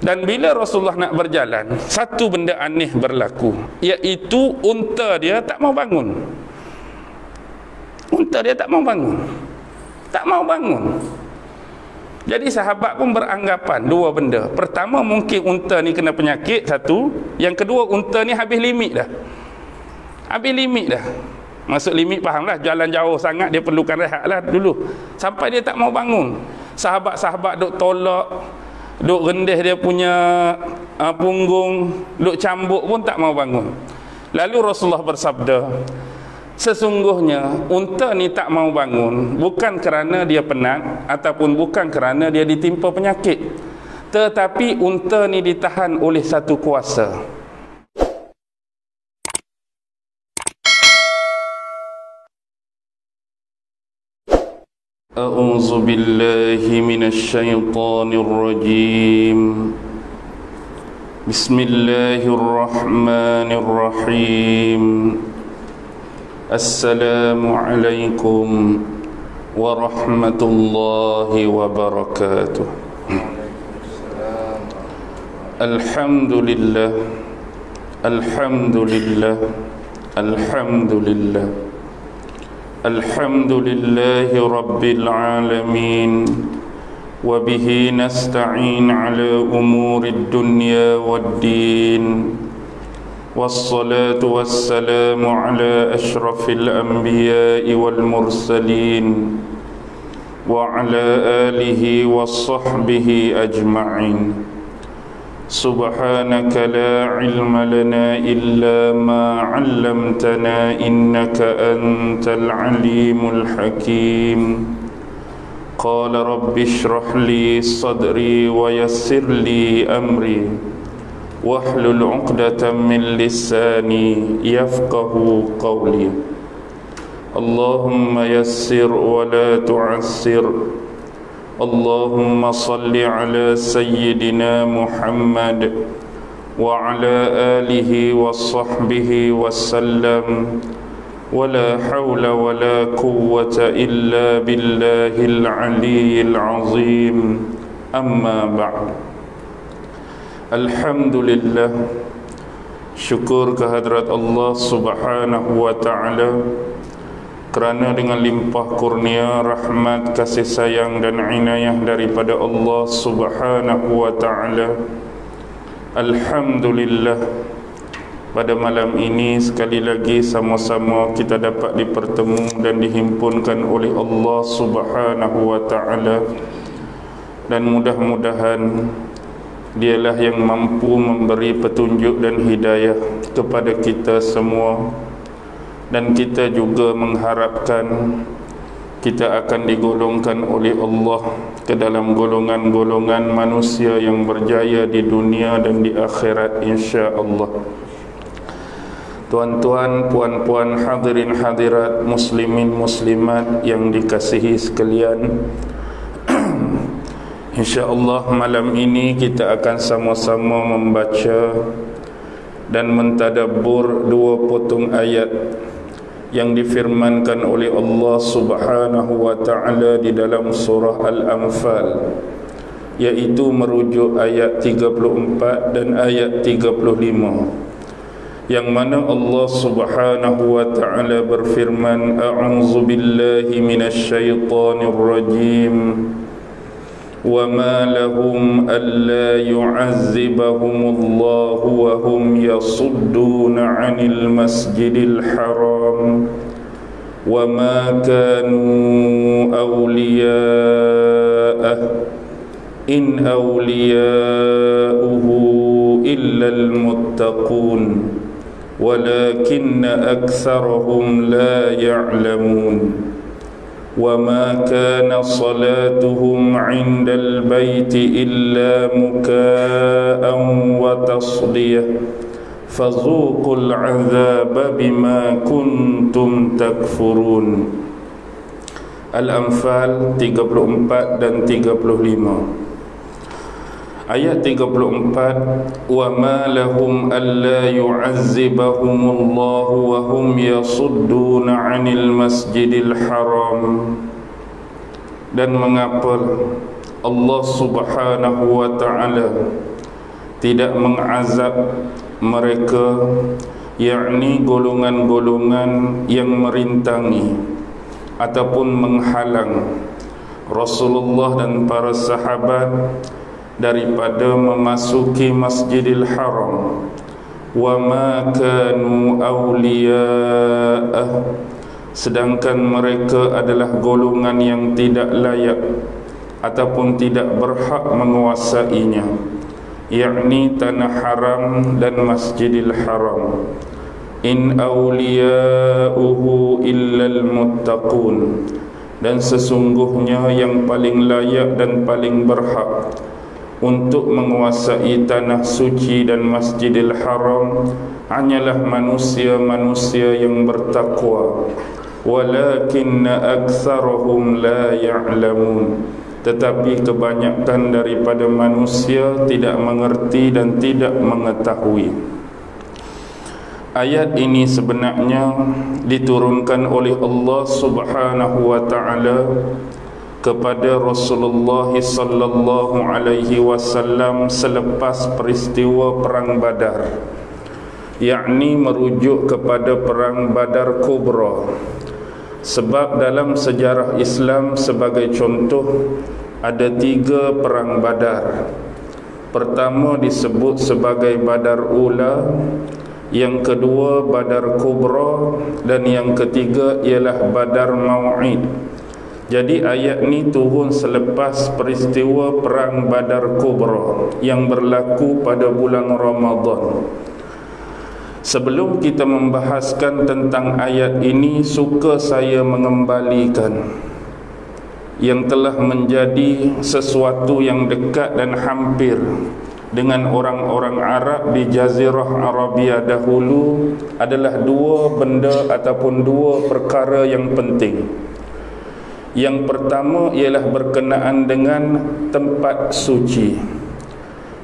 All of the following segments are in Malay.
Dan bila Rasulullah nak berjalan, satu benda aneh berlaku, iaitu unta dia tak mau bangun. Unta dia tak mau bangun. Tak mau bangun. Jadi sahabat pun beranggapan dua benda. Pertama, mungkin unta ni kena penyakit, satu. Yang kedua, unta ni habis limit dah. Habis limit dah. Masuk limit, fahamlah, jalan jauh sangat, dia perlukan rehat lah dulu. Sampai dia tak mau bangun. Sahabat-sahabat duk tolak, duk rendih dia punya punggung, duk cambuk pun tak mau bangun. Lalu Rasulullah bersabda, sesungguhnya unta ni tak mau bangun bukan kerana dia penat ataupun bukan kerana dia ditimpa penyakit, tetapi unta ni ditahan oleh satu kuasa. A'udzu billahi minasyaitonir rajim. Bismillahirrahmanirrahim. Assalamualaikum warahmatullahi wabarakatuh. Alhamdulillah, alhamdulillah, alhamdulillah, alhamdulillahi rabbil alamin. Wabihi nasta'in ala umurid dunya waddin. والصلاة والسلام على أشرف الأنبياء والمرسلين وعلى آله وصحبه أجمعين. سبحانك لا علم لنا إلا ما علمتنا إنك أنت العليم الحكيم. قال رب اشرح لي صدري ويسر لي أمري واحلل عقدة من لساني يفقه قولي. اللهم يسر ولا تعسر. اللهم صل على سيدنا محمد وعلى آله وصحبه وسلم. ولا حول ولا قوة إلا بالله العلي العظيم. أما بعد. Alhamdulillah, syukur kehadrat Allah subhanahu wa ta'ala, kerana dengan limpah kurnia, rahmat, kasih sayang dan inayah daripada Allah subhanahu wa ta'ala, alhamdulillah, pada malam ini sekali lagi sama-sama kita dapat dipertemu dan dihimpunkan oleh Allah subhanahu wa ta'ala. Dan mudah-mudahan Dialah yang mampu memberi petunjuk dan hidayah kepada kita semua. Dan kita juga mengharapkan kita akan digolongkan oleh Allah ke dalam golongan-golongan manusia yang berjaya di dunia dan di akhirat, insya-Allah. Tuan-tuan, puan-puan, hadirin hadirat, muslimin muslimat yang dikasihi sekalian, InsyaAllah malam ini kita akan sama-sama membaca dan mentadabbur dua potong ayat yang difirmankan oleh Allah subhanahu wa ta'ala di dalam surah Al-Anfal, iaitu merujuk ayat 34 dan ayat 35, yang mana Allah subhanahu wa ta'ala berfirman, A'udzu billahi minasyaitonir rajim. وَمَا لَهُمْ أَلَّا يُعَذِّبَهُمُ اللَّهُ وَهُمْ يَصُدُّونَ عَنِ الْمَسْجِدِ الْحَرَامِ وَمَا كَانُوا أَوْلِيَاءَهُ إِنْ أَوْلِيَاؤُهُ إِلَّا الْمُتَّقُونَ وَلَكِنَّ أَكْثَرَهُمْ لَا يَعْلَمُونَ وَمَا كَانَ صَلَاتُهُمْ عِنْدَ الْبَيْتِ إِلَّا مُكَاءً وَتَصْدِيَةً فَذُوقُوا الْعَذَابَ بِمَا كُنْتُمْ تَكْفُرُونَ. Al-Anfal 34 dan 35. Ayat 34, وَمَا لَهُمْ أَلَّا يُعَذِّبَهُمُ اللَّهُ وَهُمْ يَصُدُّونَ عَنِ الْمَسْجِدِ الْحَرَامِ. Dan mengapa Allah subhanahu wa ta'ala tidak mengazab mereka, yakni golongan-golongan yang merintangi ataupun menghalang Rasulullah dan para sahabat daripada memasuki Masjidil Haram. Wa ma kanu awliya'ah, sedangkan mereka adalah golongan yang tidak layak ataupun tidak berhak menguasainya, yakni tanah haram dan Masjidil Haram. In awliya'uhu illal muttaqun, dan sesungguhnya yang paling layak dan paling berhak untuk menguasai tanah suci dan Masjidil Haram hanyalah manusia-manusia yang bertakwa. Walakinna aktsarahum la ya'lamun, tetapi kebanyakan daripada manusia tidak mengerti dan tidak mengetahui. Ayat ini sebenarnya diturunkan oleh Allah Subhanahu wa taala kepada Rasulullah sallallahu alaihi wasallam selepas peristiwa perang Badar, yakni merujuk kepada perang Badar Kubra. Sebab dalam sejarah Islam sebagai contoh ada 3 perang Badar. Pertama disebut sebagai Badar Ula, yang kedua Badar Kubra, dan yang ketiga ialah Badar Mau'id. Jadi ayat ni turun selepas peristiwa perang Badar Kubra yang berlaku pada bulan Ramadan. Sebelum kita membahaskan tentang ayat ini, suka saya mengembalikan yang telah menjadi sesuatu yang dekat dan hampir dengan orang-orang Arab di Jazirah Arabia dahulu adalah 2 benda ataupun 2 perkara yang penting. Yang pertama ialah berkenaan dengan tempat suci.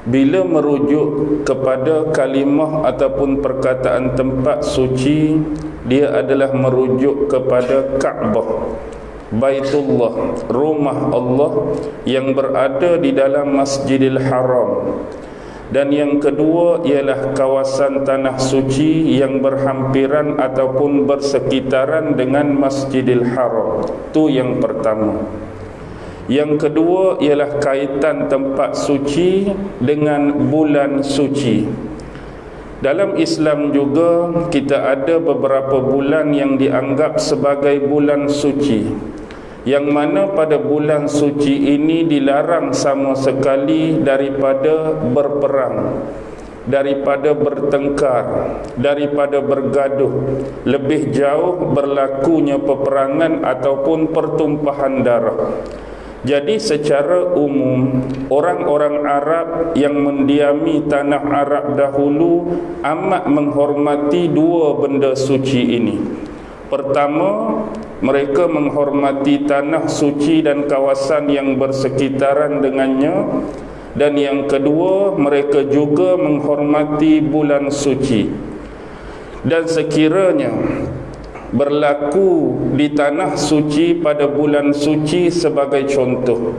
Bila merujuk kepada kalimah ataupun perkataan tempat suci, dia adalah merujuk kepada Kaabah, Baitullah, rumah Allah yang berada di dalam Masjidil Haram. Dan yang kedua ialah kawasan tanah suci yang berhampiran ataupun bersekitaran dengan Masjidil Haram. Itu yang pertama. Yang kedua ialah kaitan tempat suci dengan bulan suci. Dalam Islam juga kita ada beberapa bulan yang dianggap sebagai bulan suci, yang mana pada bulan suci ini dilarang sama sekali daripada berperang, daripada bertengkar, daripada bergaduh, lebih jauh berlakunya peperangan ataupun pertumpahan darah. Jadi secara umum orang-orang Arab yang mendiami tanah Arab dahulu amat menghormati 2 benda suci ini. Pertama, mereka menghormati tanah suci dan kawasan yang bersekitaran dengannya. Dan yang kedua, mereka juga menghormati bulan suci. Dan sekiranya berlaku di tanah suci pada bulan suci sebagai contoh,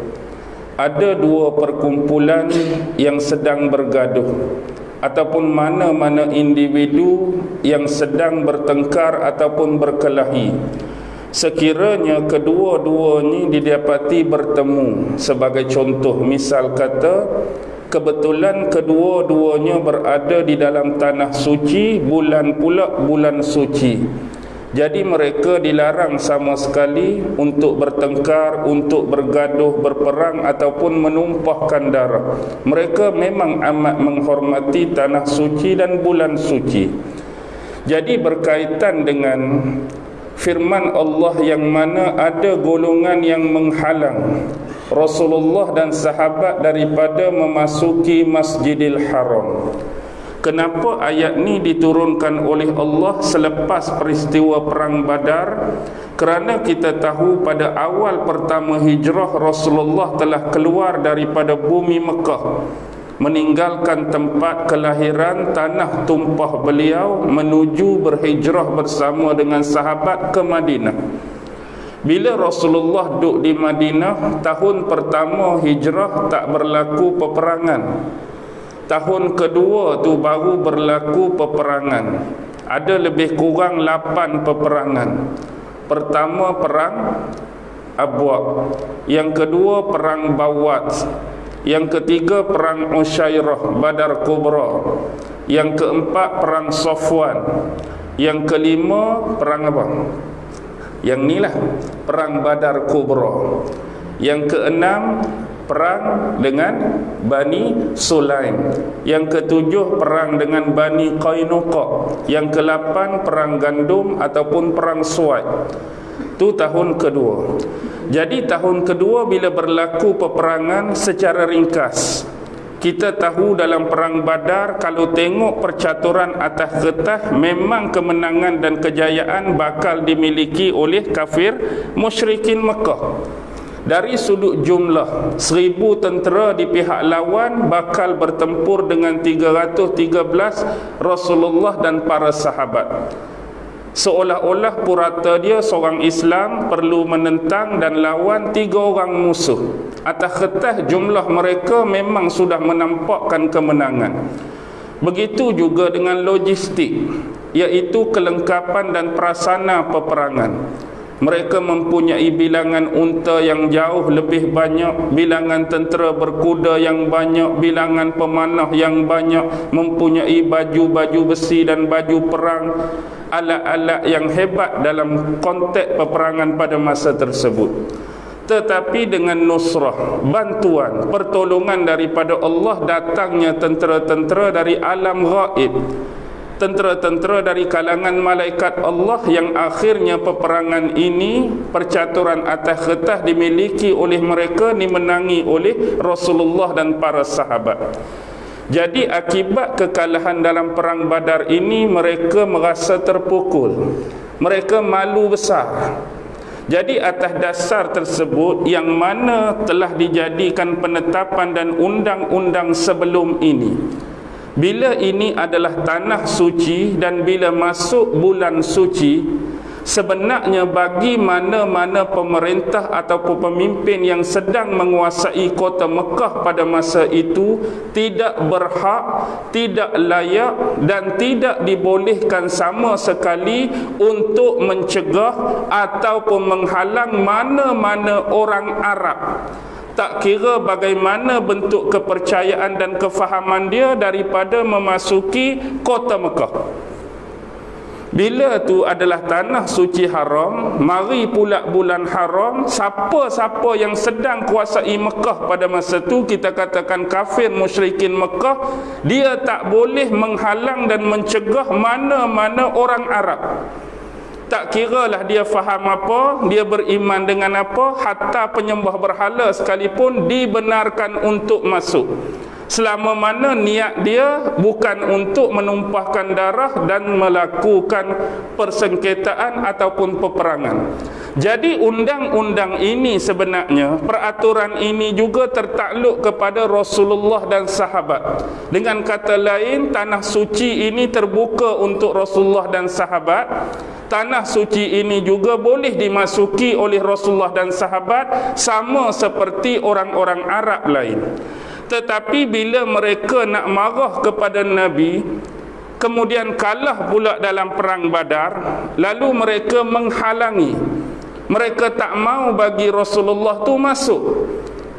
ada 2 perkumpulan yang sedang bergaduh ataupun mana-mana individu yang sedang bertengkar ataupun berkelahi, sekiranya kedua-duanya didapati bertemu sebagai contoh, misal kata kebetulan kedua-duanya berada di dalam tanah suci, bulan pula bulan suci, jadi mereka dilarang sama sekali untuk bertengkar, untuk bergaduh, berperang ataupun menumpahkan darah. Mereka memang amat menghormati tanah suci dan bulan suci. Jadi berkaitan dengan firman Allah yang mana ada golongan yang menghalang Rasulullah dan sahabat daripada memasuki Masjidil Haram. Kenapa ayat ni diturunkan oleh Allah selepas peristiwa perang Badar? Kerana kita tahu pada awal pertama hijrah Rasulullah telah keluar daripada bumi Mekah, meninggalkan tempat kelahiran, tanah tumpah beliau, menuju berhijrah bersama dengan sahabat ke Madinah. Bila Rasulullah duduk di Madinah, tahun pertama hijrah tak berlaku peperangan. Tahun kedua tu baru berlaku peperangan. Ada lebih kurang 8 peperangan. Pertama perang Abwa, yang kedua perang Bawat, yang ketiga perang Usyairah Badar Kubra, yang keempat perang Safwan, yang kelima perang apa? Yang ni lah, perang Badar Kubra. Yang keenam perang dengan Bani Sulaim. Yang ketujuh perang dengan Bani Qainuqa. Yang ke-8 perang gandum ataupun perang Suwaid. Itu tahun kedua. Jadi tahun kedua bila berlaku peperangan, secara ringkas kita tahu dalam perang Badar, kalau tengok percaturan atas kertas, memang kemenangan dan kejayaan bakal dimiliki oleh kafir musyrikin Mekah. Dari sudut jumlah, 1000 tentera di pihak lawan bakal bertempur dengan 313 Rasulullah dan para sahabat. Seolah-olah purata dia seorang Islam perlu menentang dan lawan 3 orang musuh. Atas kertas jumlah mereka memang sudah menampakkan kemenangan. Begitu juga dengan logistik, iaitu kelengkapan dan prasana peperangan. Mereka mempunyai bilangan unta yang jauh lebih banyak, bilangan tentera berkuda yang banyak, bilangan pemanah yang banyak, mempunyai baju-baju besi dan baju perang, alat-alat yang hebat dalam konteks peperangan pada masa tersebut. Tetapi dengan nusrah, bantuan, pertolongan daripada Allah, datangnya tentera-tentera dari alam ghaib, tentera-tentera dari kalangan malaikat Allah, yang akhirnya peperangan ini, percaturan atas kertas dimiliki oleh mereka, dimenangi oleh Rasulullah dan para sahabat. Jadi akibat kekalahan dalam perang Badar ini, mereka merasa terpukul, mereka malu besar. Jadi atas dasar tersebut, yang mana telah dijadikan penetapan dan undang-undang sebelum ini, bila ini adalah tanah suci dan bila masuk bulan suci, sebenarnya bagi mana-mana pemerintah ataupun pemimpin yang sedang menguasai kota Mekah pada masa itu, tidak berhak, tidak layak dan tidak dibolehkan sama sekali untuk mencegah ataupun menghalang mana-mana orang Arab, tak kira bagaimana bentuk kepercayaan dan kefahaman dia, daripada memasuki kota Mekah. Bila tu adalah tanah suci haram, mari pula bulan haram, siapa-siapa yang sedang kuasai Mekah pada masa tu, kita katakan kafir musyrikin Mekah, dia tak boleh menghalang dan mencegah mana-mana orang Arab. Tak kiralah dia faham apa, dia beriman dengan apa, hatta penyembah berhala sekalipun dibenarkan untuk masuk, selama mana niat dia bukan untuk menumpahkan darah dan melakukan persengketaan ataupun peperangan. Jadi undang-undang ini sebenarnya, peraturan ini juga tertakluk kepada Rasulullah dan sahabat. Dengan kata lain, tanah suci ini terbuka untuk Rasulullah dan sahabat. Tanah suci ini juga boleh dimasuki oleh Rasulullah dan sahabat, sama seperti orang-orang Arab lain. Tetapi bila mereka nak marah kepada Nabi, kemudian kalah pula dalam perang Badar, lalu mereka menghalangi. Mereka tak mau bagi Rasulullah tu masuk.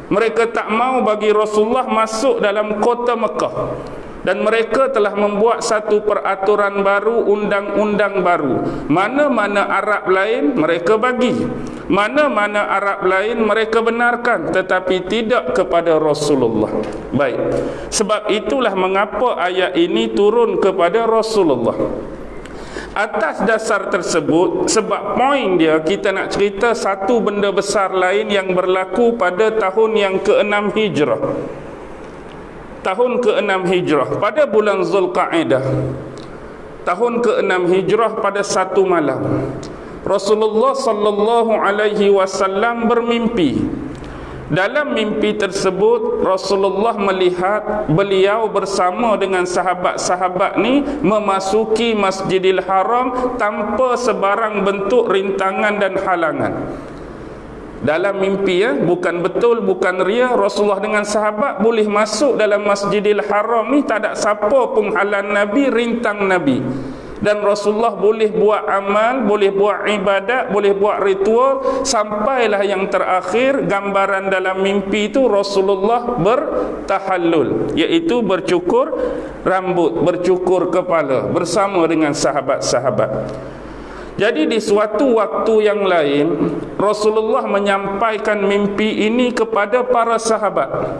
Mereka tak mau bagi Rasulullah masuk dalam kota Mekah. Dan mereka telah membuat satu peraturan baru, undang-undang baru. Mana-mana Arab lain mereka bagi, mana-mana Arab lain mereka benarkan, tetapi tidak kepada Rasulullah. Baik, sebab itulah mengapa ayat ini turun kepada Rasulullah. Atas dasar tersebut, sebab poin dia, kita nak cerita satu benda besar lain yang berlaku pada tahun yang ke-6 Hijrah. Tahun ke-6 Hijrah, pada bulan Zulqa'dah, tahun ke-6 Hijrah, pada satu malam, Rasulullah sallallahu alaihi wasallam bermimpi. Dalam mimpi tersebut, Rasulullah melihat beliau bersama dengan sahabat-sahabat ni memasuki Masjidil Haram tanpa sebarang bentuk rintangan dan halangan. dalam mimpi, bukan betul, bukan ria. Rasulullah dengan sahabat boleh masuk dalam Masjidil Haram ni, tak ada siapa pun halang Nabi, rintang Nabi. Dan Rasulullah boleh buat amal, boleh buat ibadat, boleh buat ritual, sampailah yang terakhir gambaran dalam mimpi itu Rasulullah bertahallul, iaitu bercukur rambut, bercukur kepala bersama dengan sahabat-sahabat. Jadi di suatu waktu yang lain Rasulullah menyampaikan mimpi ini kepada para sahabat.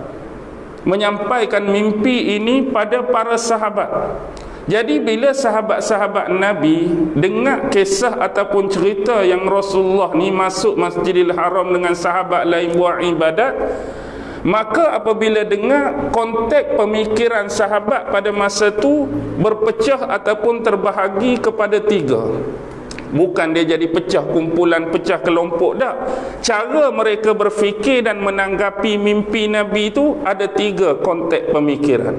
Menyampaikan mimpi ini pada para sahabat. Jadi bila sahabat-sahabat Nabi dengar kisah ataupun cerita yang Rasulullah ni masuk Masjidil Haram dengan sahabat lain buat ibadat, maka apabila dengar, konteks pemikiran sahabat pada masa tu berpecah ataupun terbahagi kepada tiga. Bukan dia jadi pecah kumpulan, pecah kelompok, dah. Cara mereka berfikir dan menanggapi mimpi Nabi itu ada tiga konteks pemikiran.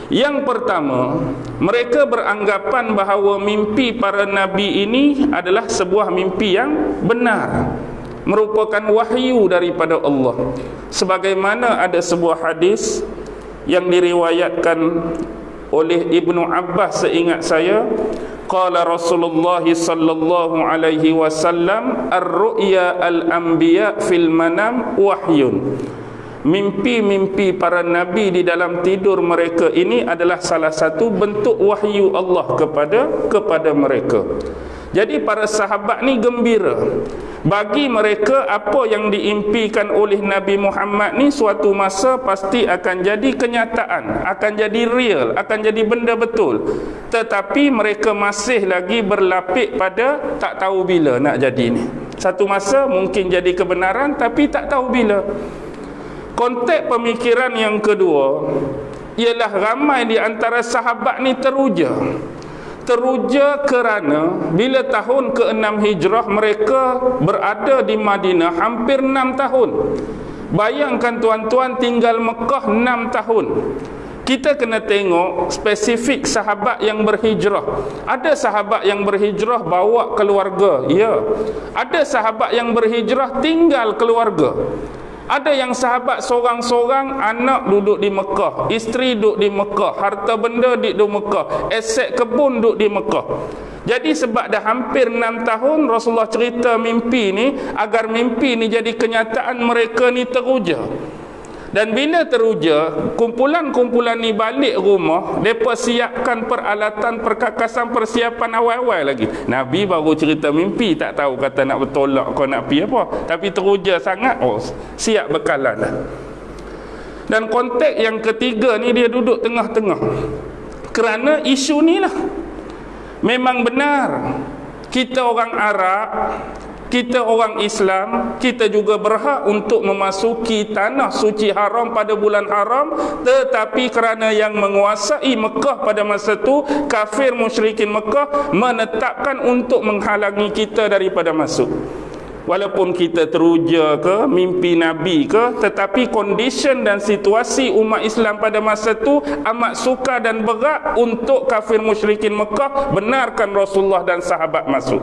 Yang pertama, mereka beranggapan bahawa mimpi para Nabi ini adalah sebuah mimpi yang benar, merupakan wahyu daripada Allah. Sebagaimana ada sebuah hadis yang diriwayatkan oleh Ibnu Abbas, seingat saya, qala Rasulullah sallallahu alaihi wasallam, ar-ru'ya al-anbiya fil manam wahyun. Mimpi-mimpi para nabi di dalam tidur mereka ini adalah salah satu bentuk wahyu Allah kepada mereka. Jadi para sahabat ni gembira. Bagi mereka apa yang diimpikan oleh Nabi Muhammad ni suatu masa pasti akan jadi kenyataan, akan jadi real, akan jadi benda betul. Tetapi mereka masih lagi berlapik pada tak tahu bila nak jadi ni. Satu masa mungkin jadi kebenaran, tapi tak tahu bila. Konteks pemikiran yang kedua ialah ramai di antara sahabat ni teruja kerana bila tahun ke-6 Hijrah mereka berada di Madinah hampir 6 tahun. Bayangkan tuan-tuan, tinggal Mekah 6 tahun. Kita kena tengok spesifik sahabat yang berhijrah. Ada sahabat yang berhijrah bawa keluarga, ya. Ada sahabat yang berhijrah tinggal keluarga. Ada yang sahabat sorang-sorang, anak duduk di Mekah, isteri duduk di Mekah, harta benda di Mekah, aset kebun duduk di Mekah. Jadi sebab dah hampir 6 tahun Rasulullah cerita mimpi ni, agar mimpi ni jadi kenyataan, mereka ni teruja. Dan bila teruja, kumpulan-kumpulan ni balik rumah, mereka siapkan peralatan, perkakasan, persiapan awal-awal lagi. Nabi baru cerita mimpi, tak tahu kata nak bertolak kau nak pergi apa, tapi teruja sangat, siap bekalan dah. Dan konteks yang ketiga ni dia duduk tengah-tengah. Kerana isu ni lah memang benar. Kita orang Arab, kita orang Islam, kita juga berhak untuk memasuki tanah suci haram pada bulan haram. Tetapi kerana yang menguasai Mekah pada masa itu, kafir musyrikin Mekah, menetapkan untuk menghalangi kita daripada masuk. Walaupun kita teruja ke, mimpi Nabi ke, tetapi kondisi dan situasi umat Islam pada masa itu amat sukar dan berat untuk kafir musyrikin Mekah benarkan Rasulullah dan sahabat masuk.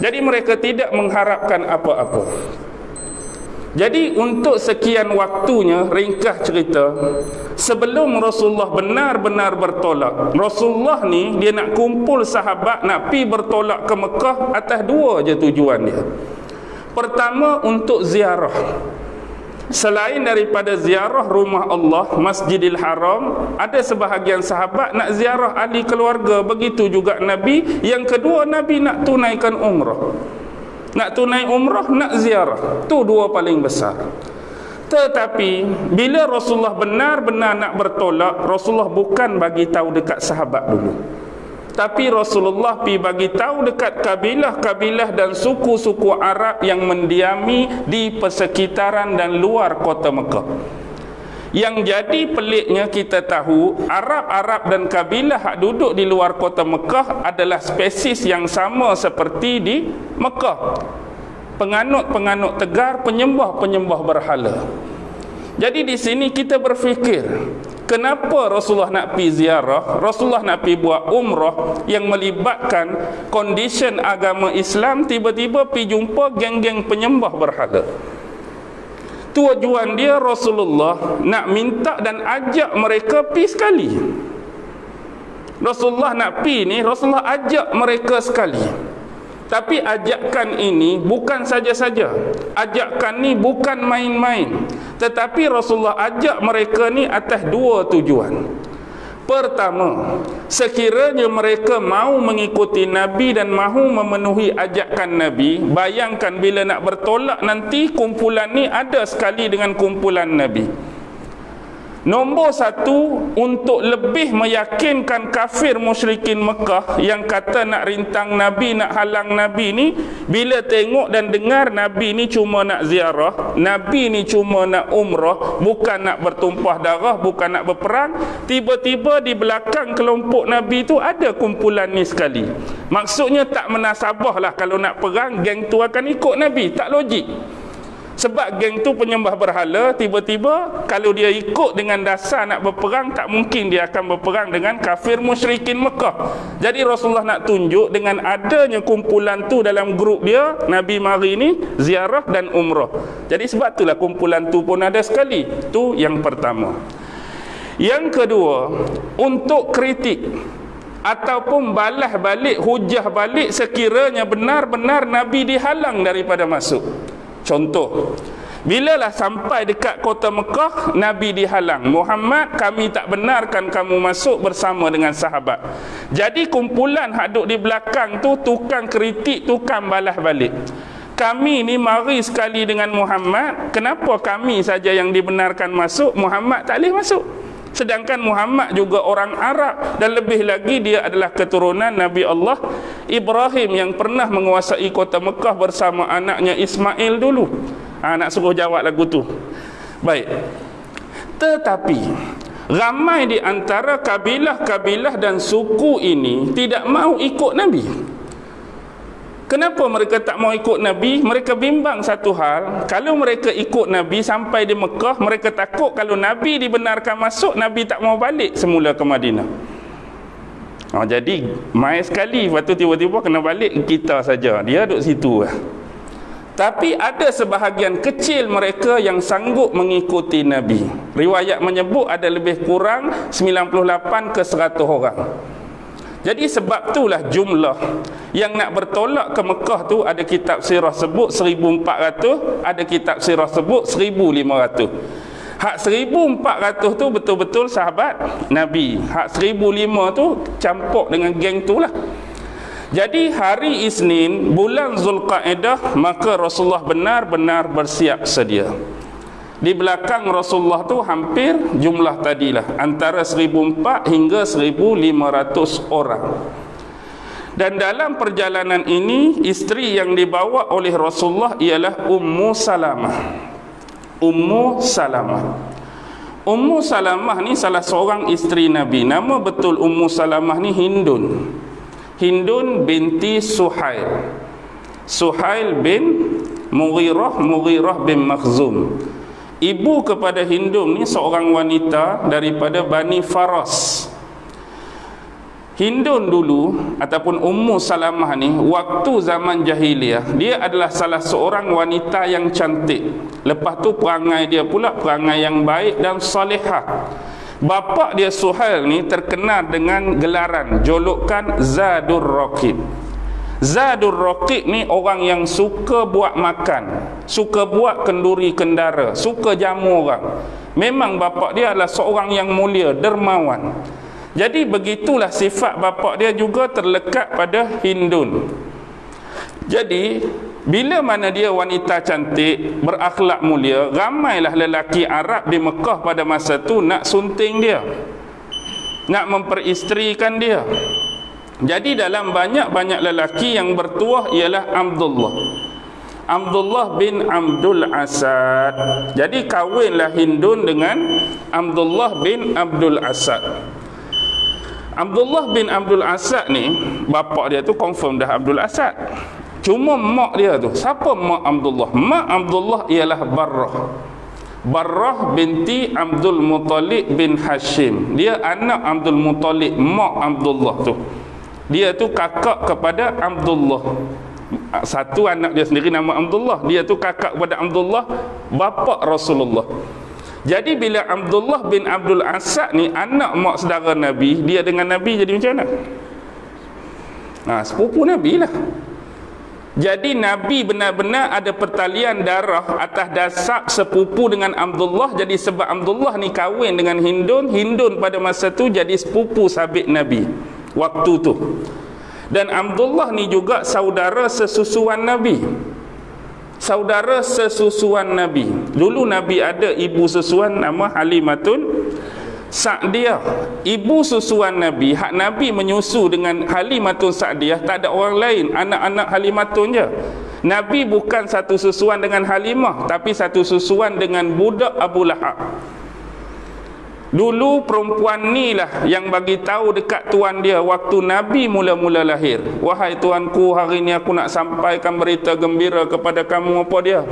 Jadi mereka tidak mengharapkan apa-apa. Jadi untuk sekian waktunya, ringkas cerita, sebelum Rasulullah benar-benar bertolak, Rasulullah ni dia nak kumpul sahabat, nak pi bertolak ke Mekah atas dua je tujuan dia. Pertama, untuk ziarah. Selain daripada ziarah rumah Allah, Masjidil Haram, ada sebahagian sahabat nak ziarah ahli keluarga. Begitu juga Nabi. Yang kedua, Nabi nak tunaikan umrah. Nak tunai umrah, nak ziarah. Itu dua paling besar. Tetapi bila Rasulullah benar-benar nak bertolak, Rasulullah bukan bagi tahu dekat sahabat dulu, tapi Rasulullah pi bagi tahu dekat kabilah-kabilah dan suku-suku Arab yang mendiami di persekitaran dan luar kota Mekah. Yang jadi peliknya, kita tahu Arab-Arab dan kabilah yang duduk di luar kota Mekah adalah spesies yang sama seperti di Mekah. Penganut-penganut tegar, penyembah-penyembah berhala. Jadi di sini kita berfikir, kenapa Rasulullah nak pergi ziarah, Rasulullah nak pergi buat umrah yang melibatkan condition agama Islam, tiba-tiba pergi jumpa geng-geng penyembah berhala. Tujuan dia Rasulullah nak minta dan ajak mereka pergi sekali. Rasulullah nak pergi ni, Rasulullah ajak mereka sekali. Tapi ajakan ini bukan saja-saja. Ajakan ni bukan main-main. Tetapi Rasulullah ajak mereka ni atas dua tujuan. Pertama, sekiranya mereka mahu mengikuti Nabi dan mahu memenuhi ajakan Nabi, bayangkan bila nak bertolak nanti kumpulan ni ada sekali dengan kumpulan Nabi. Nombor satu, untuk lebih meyakinkan kafir musyrikin Mekah yang kata nak rintang Nabi, nak halang Nabi ni, bila tengok dan dengar Nabi ni cuma nak ziarah, Nabi ni cuma nak umrah, bukan nak bertumpah darah, bukan nak berperang, tiba-tiba di belakang kelompok Nabi tu ada kumpulan ni sekali. Maksudnya tak menasabah lah kalau nak perang, geng tu akan ikut Nabi. Tak logik. Sebab geng tu penyembah berhala, tiba-tiba kalau dia ikut dengan dasar nak berperang, tak mungkin dia akan berperang dengan kafir musyrikin Mekah. Jadi Rasulullah nak tunjuk dengan adanya kumpulan tu dalam grup dia, Nabi mari ni ziarah dan umrah. Jadi sebab itulah kumpulan tu pun ada sekali. Tu yang pertama. Yang kedua, untuk kritik ataupun balas balik, hujah balik sekiranya benar-benar Nabi dihalang daripada masuk. Contoh, bilalah sampai dekat kota Mekah, Nabi dihalang. Muhammad, kami tak benarkan kamu masuk bersama dengan sahabat. Jadi kumpulan hak duk di belakang tu tukang kritik, tukang balas balik. Kami ni mari sekali dengan Muhammad, kenapa kami saja yang dibenarkan masuk, Muhammad tak boleh masuk? Sedangkan Muhammad juga orang Arab, dan lebih lagi dia adalah keturunan Nabi Allah Ibrahim yang pernah menguasai kota Mekah bersama anaknya Ismail dulu. Nak suruh jawab lagu tu. Baik. Tetapi ramai di antara kabilah-kabilah dan suku ini tidak mahu ikut Nabi. Kenapa mereka tak mau ikut Nabi? Mereka bimbang satu hal, kalau mereka ikut Nabi sampai di Mekah, mereka takut kalau Nabi dibenarkan masuk, Nabi tak mau balik semula ke Madinah. Jadi mai sekali, lepas tu tiba-tiba kena balik kita saja, dia duduk situ. Tapi ada sebahagian kecil mereka yang sanggup mengikuti Nabi. Riwayat menyebut ada lebih kurang 98 ke 100 orang. Jadi sebab itulah jumlah yang nak bertolak ke Mekah tu, ada kitab sirah sebut 1400, ada kitab sirah sebut 1500. Hak 1400 tu betul-betul sahabat Nabi. Hak 1005 tu campur dengan geng tu lah. Jadi hari Isnin bulan Zulqa'edah, maka Rasulullah benar-benar bersiap sedia. Di belakang Rasulullah tu hampir jumlah tadilah, antara 1,400 hingga 1,500 orang. Dan dalam perjalanan ini, isteri yang dibawa oleh Rasulullah ialah Ummu Salamah. Ummu Salamah. Ummu Salamah ni salah seorang isteri Nabi. Nama betul Ummu Salamah ni Hindun. Hindun binti Suhail. Suhail bin Mughirah, Mughirah bin Makhzum. Ibu kepada Hindun ni seorang wanita daripada Bani Faras. Hindun dulu ataupun Ummu Salamah ni waktu zaman jahiliyah, dia adalah salah seorang wanita yang cantik. Lepas tu perangai dia pula perangai yang baik dan salihah. Bapa dia Suhail ni terkenal dengan gelaran, julukan Zadur Raqib. Zadur Raqib ni orang yang suka buat makan, suka buat kenduri kendara, suka jamu orang. Memang bapa dia adalah seorang yang mulia, dermawan. Jadi begitulah sifat bapa dia juga terlekat pada Hindun. Jadi bila mana dia wanita cantik, berakhlak mulia, ramailah lelaki Arab di Mekah pada masa tu nak sunting dia, nak memperistrikan dia. Jadi dalam banyak-banyak lelaki yang bertuah ialah Abdullah bin Abdul Asad. Jadi kahwinlah Hindun dengan Abdullah bin Abdul Asad. Abdullah bin Abdul Asad ni, bapa dia tu confirm dah Abdul Asad. Cuma mak dia tu, siapa mak Abdullah? Mak Abdullah ialah Barrah. Barrah binti Abdul Muttalib bin Hashim. Dia anak Abdul Muttalib, mak Abdullah tu. Dia tu kakak kepada Abdullah. Satu anak dia sendiri nama Abdullah. Dia tu kakak kepada Abdullah, bapa Rasulullah. Jadi bila Abdullah bin Abdul Asad ni anak mak saudara Nabi, dia dengan Nabi jadi macam mana? Sepupu Nabi lah. Jadi Nabi benar-benar ada pertalian darah atas dasar sepupu dengan Abdullah. Jadi sebab Abdullah ni kahwin dengan Hindun, Hindun pada masa tu jadi sepupu sabit Nabi waktu tu. Dan Abdullah ni juga saudara sesusuan Nabi. Saudara sesusuan Nabi. Dulu Nabi ada ibu susuan nama Halimatun Sa'diyah. Ibu susuan Nabi, hak Nabi menyusu dengan Halimatun Sa'diyah, tak ada orang lain, anak-anak Halimatun je. Nabi bukan satu susuan dengan Halimah, tapi satu susuan dengan budak Abu Lahab. Dulu perempuan ni lah yang bagi tahu dekat tuan dia waktu Nabi mula-mula lahir. Wahai tuanku, hari ni aku nak sampaikan berita gembira kepada kamu. Apa dia?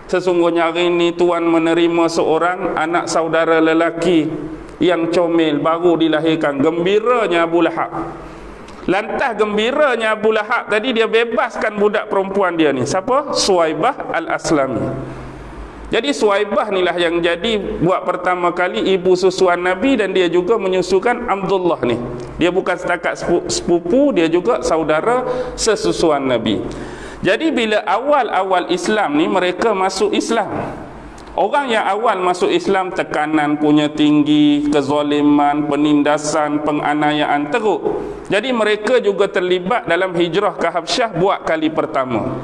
Sesungguhnya hari ini Tuan menerima seorang anak saudara lelaki yang comel, baru dilahirkan. Gembiranya Abu Lahab. Lantas gembiranya Abu Lahab tadi, dia bebaskan budak perempuan dia ni. Siapa? Suwaibah Al-Aslami. Jadi Suwaibah ni lah yang jadi buat pertama kali ibu susuan Nabi, dan dia juga menyusukan Abdullah ni. Dia bukan setakat sepupu, dia juga saudara sesusuan Nabi. Jadi bila awal-awal Islam ni mereka masuk Islam. Orang yang awal masuk Islam, tekanan punya tinggi, kezaliman, penindasan, penganiayaan teruk. Jadi mereka juga terlibat dalam hijrah ke Habsyah buat kali pertama.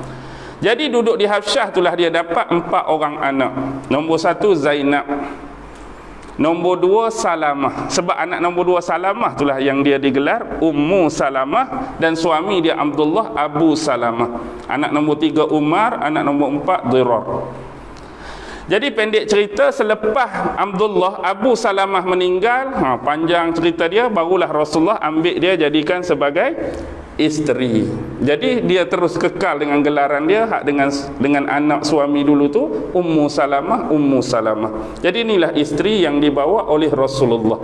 Jadi duduk di Habsyah itulah dia dapat 4 orang anak. Nombor 1 Zainab, nombor 2 Salamah. Sebab anak nombor 2 Salamah itulah yang dia digelar Ummu Salamah, dan suami dia Abdullah Abu Salamah. Anak nombor 3 Umar, anak nombor 4 Dirar. Jadi pendek cerita, selepas Abdullah Abu Salamah meninggal, panjang cerita dia, barulah Rasulullah ambil dia jadikan sebagai isteri. Jadi dia terus kekal dengan gelaran dia hak dengan anak suami dulu tu, Ummu Salamah, Ummu Salamah. Jadi inilah isteri yang dibawa oleh Rasulullah.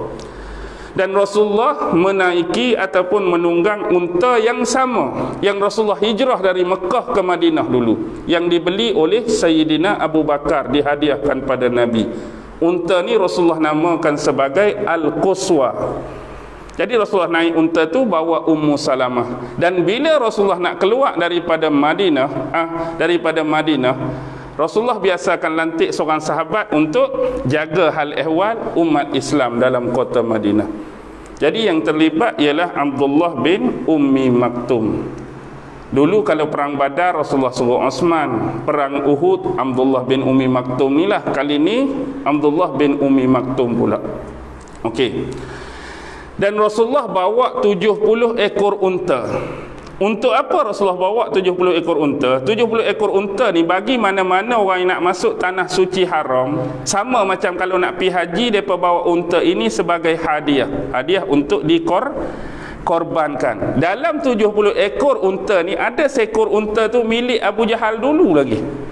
Dan Rasulullah menaiki ataupun menunggang unta yang sama yang Rasulullah hijrah dari Mekah ke Madinah dulu, yang dibeli oleh Sayyidina Abu Bakar, dihadiahkan pada Nabi. Unta ni Rasulullah namakan sebagai Al-Quswa. Jadi Rasulullah naik unta tu bawa Ummu Salamah. Dan bila Rasulullah nak keluar daripada Madinah, Rasulullah biasakan lantik seorang sahabat untuk jaga hal ehwal umat Islam dalam kota Madinah. Jadi yang terlibat ialah Abdullah bin Ummi Maktum. Dulu kalau perang Badar Rasulullah suruh Osman, perang Uhud Abdullah bin Ummi Maktum inilah. Kali ni Abdullah bin Ummi Maktum pula. Okey. Dan Rasulullah bawa 70 ekor unta. Untuk apa Rasulullah bawa 70 ekor unta? 70 ekor unta ni bagi mana-mana orang yang nak masuk tanah suci haram, sama macam kalau nak pergi haji, mereka bawa unta ini sebagai hadiah. Hadiah untuk dikorbankan. Dalam 70 ekor unta ni, ada seekor unta tu milik Abu Jahal dulu lagi.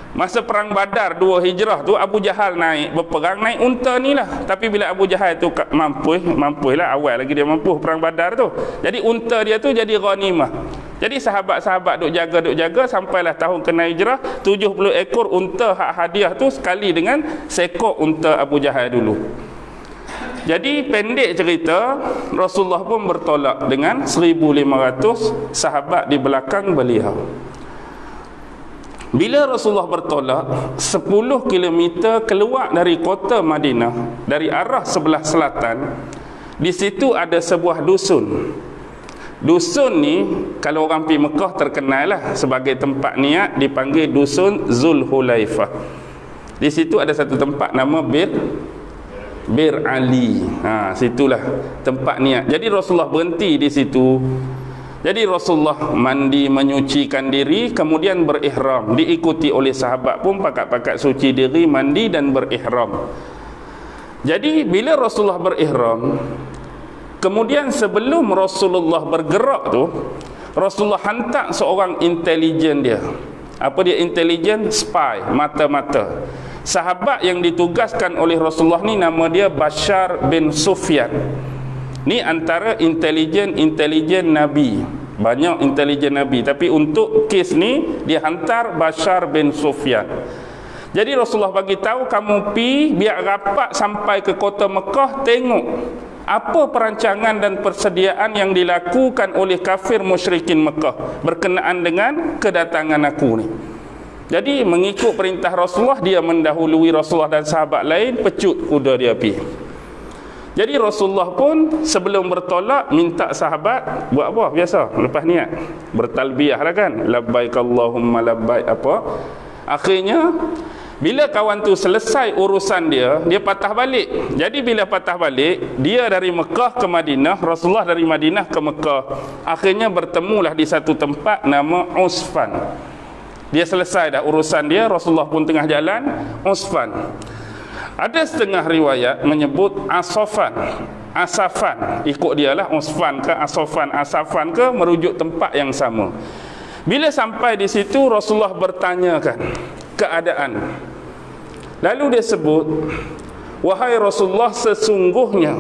Masa perang Badar 2 Hijrah tu, Abu Jahal naik berperang, naik unta ni lah. Tapi bila Abu Jahal tu mampu lah, awal lagi dia mampu perang Badar tu. Jadi unta dia tu jadi ghanimah. Jadi sahabat-sahabat duk jaga sampailah tahun kena Hijrah, 70 ekor unta hak hadiah tu sekali dengan seekor unta Abu Jahal dulu. Jadi pendek cerita, Rasulullah pun bertolak dengan 1,500 sahabat di belakang beliau. Bila Rasulullah bertolak 10 km keluar dari kota Madinah, dari arah sebelah selatan, di situ ada sebuah dusun. Dusun ni kalau orang pergi Mekah terkenal lah sebagai tempat niat, dipanggil dusun Zulhulaifah. Di situ ada satu tempat nama Bir Ali. Situlah tempat niat. Jadi Rasulullah berhenti di situ. Jadi Rasulullah mandi, menyucikan diri, kemudian berihram, diikuti oleh sahabat pun pakat-pakat suci diri, mandi dan berihram. Jadi bila Rasulullah berihram, kemudian sebelum Rasulullah bergerak tu, Rasulullah hantar seorang intelijen dia. Apa dia intelijen? Spy, mata-mata. Sahabat yang ditugaskan oleh Rasulullah ni nama dia Bashar bin Sufyan. Ni antara intelijen Nabi. Banyak intelijen Nabi, tapi untuk kes ni dia hantar Bashar bin Sufyan. Jadi Rasulullah bagi tahu, kamu pi biar rapat sampai ke kota Mekah, tengok apa perancangan dan persediaan yang dilakukan oleh kafir musyrikin Mekah berkenaan dengan kedatangan aku ni. Jadi mengikut perintah Rasulullah, dia mendahului Rasulullah dan sahabat lain, pecut kuda dia pi. Jadi Rasulullah pun sebelum bertolak minta sahabat buat apa biasa lepas niat? Bertalbiyah lah kan, labbaik Allahumma labbaik apa. Akhirnya bila kawan tu selesai urusan dia, dia patah balik. Jadi bila patah balik, dia dari Mekah ke Madinah, Rasulullah dari Madinah ke Mekah. Akhirnya bertemulah di satu tempat nama Usfan. Dia selesai dah urusan dia, Rasulullah pun tengah jalan Usfan. Ada setengah riwayat menyebut Asafan, ikut dia lah, Usfan ke Asafan ke, merujuk tempat yang sama. Bila sampai di situ, Rasulullah bertanyakan keadaan. Lalu dia sebut, wahai Rasulullah, sesungguhnya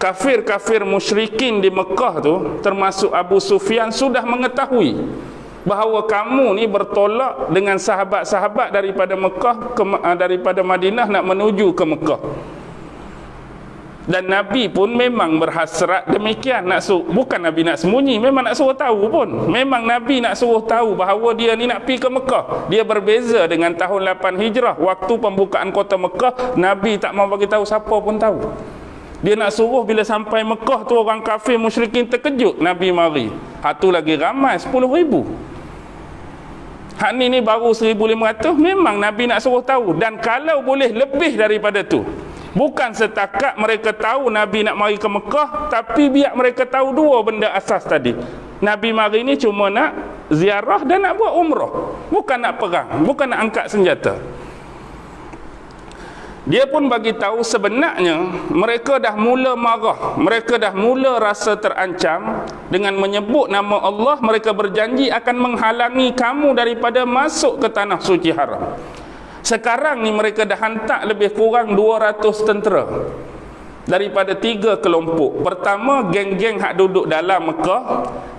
kafir-kafir musyrikin di Mekah tu, termasuk Abu Sufyan, sudah mengetahui bahawa kamu ni bertolak dengan sahabat-sahabat daripada Mekah daripada Madinah nak menuju ke Mekah. Dan Nabi pun memang berhasrat demikian, bukan Nabi nak sembunyi, memang nak suruh tahu pun. Memang Nabi nak suruh tahu bahawa dia ni nak pergi ke Mekah. Dia berbeza dengan tahun 8 Hijrah, waktu pembukaan kota Mekah, Nabi tak mau bagi tahu, siapa pun tahu. Dia nak suruh bila sampai Mekah tu orang kafir musyrikin terkejut, Nabi mari. Hak tu lagi ramai 10,000. Hak ni baru 1,500, memang Nabi nak suruh tahu. Dan kalau boleh lebih daripada tu, bukan setakat mereka tahu Nabi nak mari ke Mekah, tapi biar mereka tahu dua benda asas tadi. Nabi mari ni cuma nak ziarah dan nak buat umrah, bukan nak perang, bukan nak angkat senjata. Dia pun bagi tahu sebenarnya mereka dah mula marah, mereka dah mula rasa terancam dengan menyebut nama Allah. Mereka berjanji akan menghalangi kamu daripada masuk ke tanah suci haram. Sekarang ni mereka dah hantar lebih kurang 200 tentera daripada 3 kelompok. Pertama, geng-geng hak duduk dalam Mekah.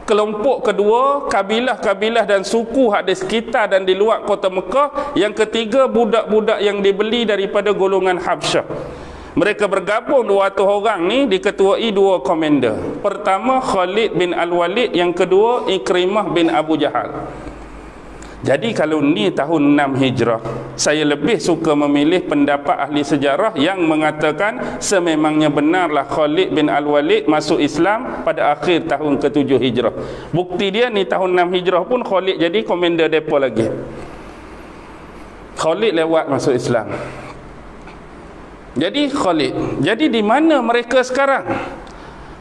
Kelompok kedua, kabilah-kabilah dan suku hak di sekitar dan di luar kota Mekah. Yang ketiga, budak-budak yang dibeli daripada golongan Habsyah. Mereka bergabung 200 orang ni, diketuai 2 komander. Pertama Khalid bin Al-Walid, yang kedua Ikrimah bin Abu Jahal. Jadi kalau ni tahun 6 Hijrah, saya lebih suka memilih pendapat ahli sejarah yang mengatakan sememangnya benarlah Khalid bin Al-Walid masuk Islam pada akhir tahun ke-7 Hijrah. Bukti dia ni tahun 6 Hijrah pun Khalid jadi komander depa lagi. Khalid lewat masuk Islam. Jadi Khalid. Jadi di mana mereka sekarang?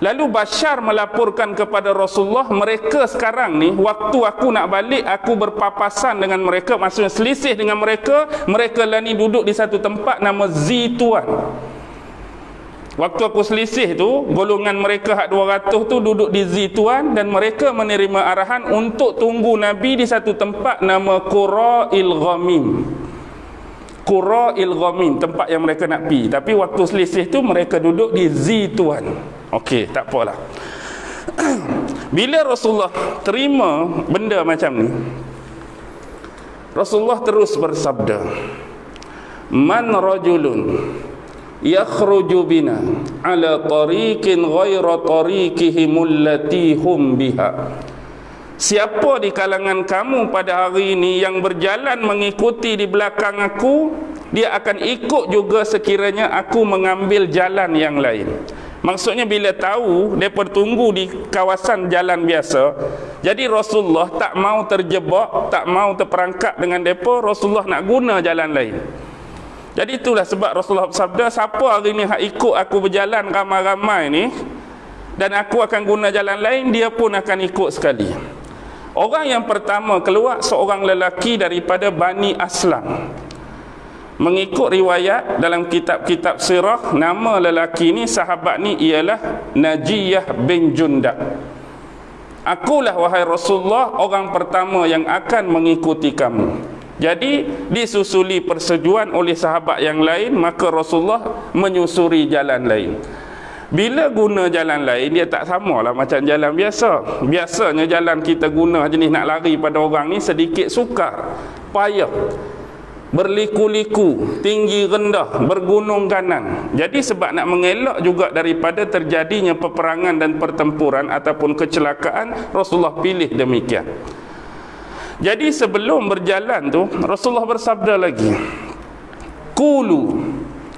Lalu Bashar melaporkan kepada Rasulullah, mereka sekarang ni, waktu aku nak balik, aku berpapasan dengan mereka, maksudnya selisih dengan mereka. Mereka lah ni duduk di satu tempat nama Zituan. Waktu aku selisih tu, golongan mereka hak 200 tu duduk di Zituan, dan mereka menerima arahan untuk tunggu Nabi di satu tempat nama Qura'il Ghamim. Qura'il Ghamim, tempat yang mereka nak pergi. Tapi waktu selisih tu mereka duduk di Zituan. Okey, tak apalah. Bila Rasulullah terima benda macam ni, Rasulullah terus bersabda, man rajulun yakhruju bina ala tariqin ghaira tariqihim allati hum biha. Siapa di kalangan kamu pada hari ini yang berjalan mengikuti di belakang aku, dia akan ikut juga sekiranya aku mengambil jalan yang lain. Maksudnya bila tahu mereka tunggu di kawasan jalan biasa, jadi Rasulullah tak mau terjebak, tak mau terperangkap dengan mereka. Rasulullah nak guna jalan lain. Jadi itulah sebab Rasulullah bersabda, siapa hari ni hak ikut aku berjalan ramai-ramai ni, dan aku akan guna jalan lain, dia pun akan ikut sekali. Orang yang pertama keluar seorang lelaki daripada Bani Aslam. Mengikut riwayat dalam kitab-kitab sirah, nama lelaki ni, sahabat ni ialah Najiyah bin Jundak. Akulah wahai Rasulullah orang pertama yang akan mengikuti kamu. Jadi disusuli persetujuan oleh sahabat yang lain, maka Rasulullah menyusuri jalan lain. Bila guna jalan lain, dia tak samalah macam jalan biasa. Biasanya jalan kita guna jenis nak lari pada orang ni sedikit sukar, payah, berliku-liku, tinggi rendah, bergunung kanan. Jadi sebab nak mengelak juga daripada terjadinya peperangan dan pertempuran ataupun kecelakaan, Rasulullah pilih demikian. Jadi sebelum berjalan tu, Rasulullah bersabda lagi, qulu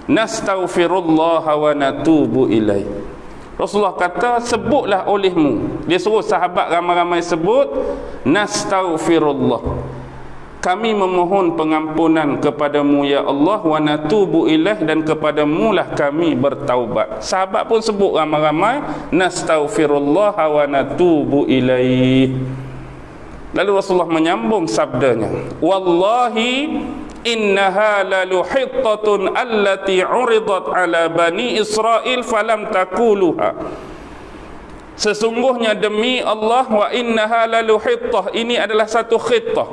nastaghfirullah wa natubu ilaih. Rasulullah kata, sebutlah olehmu. Dia suruh sahabat ramai-ramai sebut, nastaghfirullah, kami memohon pengampunan kepadamu ya Allah, wa natubu ilaih, dan kepadamu lah kami bertaubat. Sahabat pun sebut ramai-ramai, nastaghfirullah wa natubu ilaih. Lalu Rasulullah menyambung sabdanya, wallahi innaha laluhittatun allati uridat ala bani Israel falam takuluha. Sesungguhnya demi Allah, wa innaha laluhittah, ini adalah satu khittah.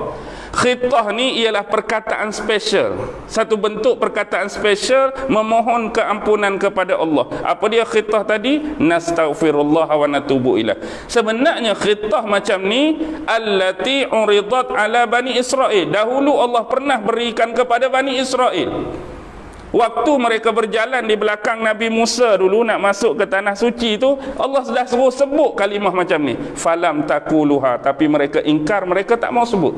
Khittah ni ialah perkataan special, satu bentuk perkataan special memohon keampunan kepada Allah. Apa dia khittah tadi? Nastaghfirullah wa natubu ilaih. Sebenarnya khittah macam ni, allati uridat ala bani Israel, dahulu Allah pernah berikan kepada Bani Israel. Waktu mereka berjalan di belakang Nabi Musa dulu nak masuk ke tanah suci tu, Allah sudah suruh sebut kalimah macam ni, falam takuluha, tapi mereka ingkar, mereka tak mau sebut.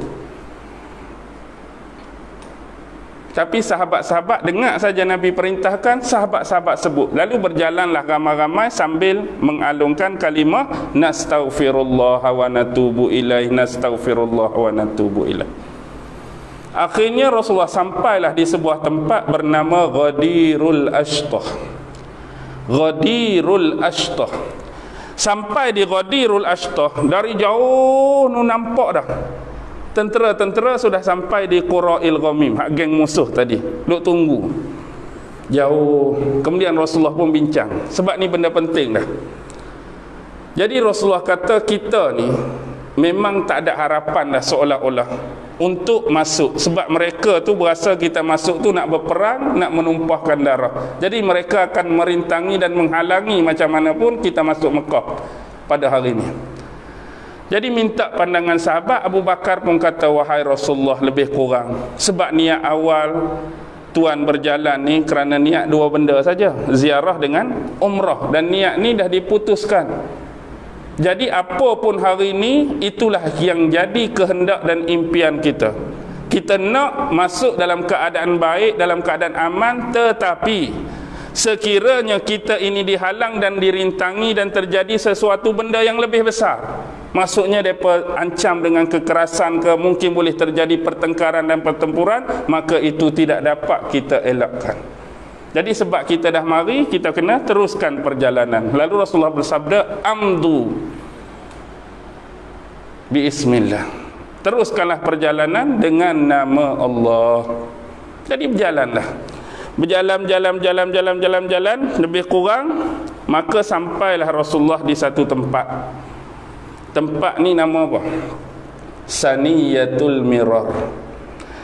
Tapi sahabat-sahabat dengar saja Nabi perintahkan, sahabat-sahabat sebut. Lalu berjalanlah ramai-ramai sambil mengalungkan kalimah nastaghfirullah wa natubu ilaih, nastaghfirullah wa natubu ilaih. Akhirnya Rasulullah sampailah di sebuah tempat bernama Ghadirul Ashtah. Ghadirul Ashtah. Sampai di Ghadirul Ashtah, dari jauh nu nampak dah tentera-tentera sudah sampai di Qura'il Ghamim, hak geng musuh tadi duk tunggu jauh. Kemudian Rasulullah pun bincang, sebab ni benda penting dah. Jadi Rasulullah kata, kita ni memang tak ada harapan dah seolah-olah untuk masuk, sebab mereka tu berasa kita masuk tu nak berperang, nak menumpahkan darah. Jadi mereka akan merintangi dan menghalangi macam mana pun kita masuk Mekah pada hari ini. Jadi minta pandangan sahabat. Abu Bakar pun kata, wahai Rasulullah, lebih kurang, sebab niat awal tuan berjalan ni kerana niat dua benda saja, ziarah dengan umrah, dan niat ni dah diputuskan. Jadi apa pun hari ini, itulah yang jadi kehendak dan impian kita. Kita nak masuk dalam keadaan baik, dalam keadaan aman, tetapi sekiranya kita ini dihalang dan dirintangi dan terjadi sesuatu benda yang lebih besar, maksudnya mereka ancam dengan kekerasan ke, mungkin boleh terjadi pertengkaran dan pertempuran, maka itu tidak dapat kita elakkan. Jadi sebab kita dah mari, kita kena teruskan perjalanan. Lalu Rasulullah bersabda, amdu biismillah, teruskanlah perjalanan dengan nama Allah. Jadi berjalanlah, berjalan, lebih kurang, maka sampailah Rasulullah di satu tempat. Tempat ni nama apa? Saniyatul Mirar.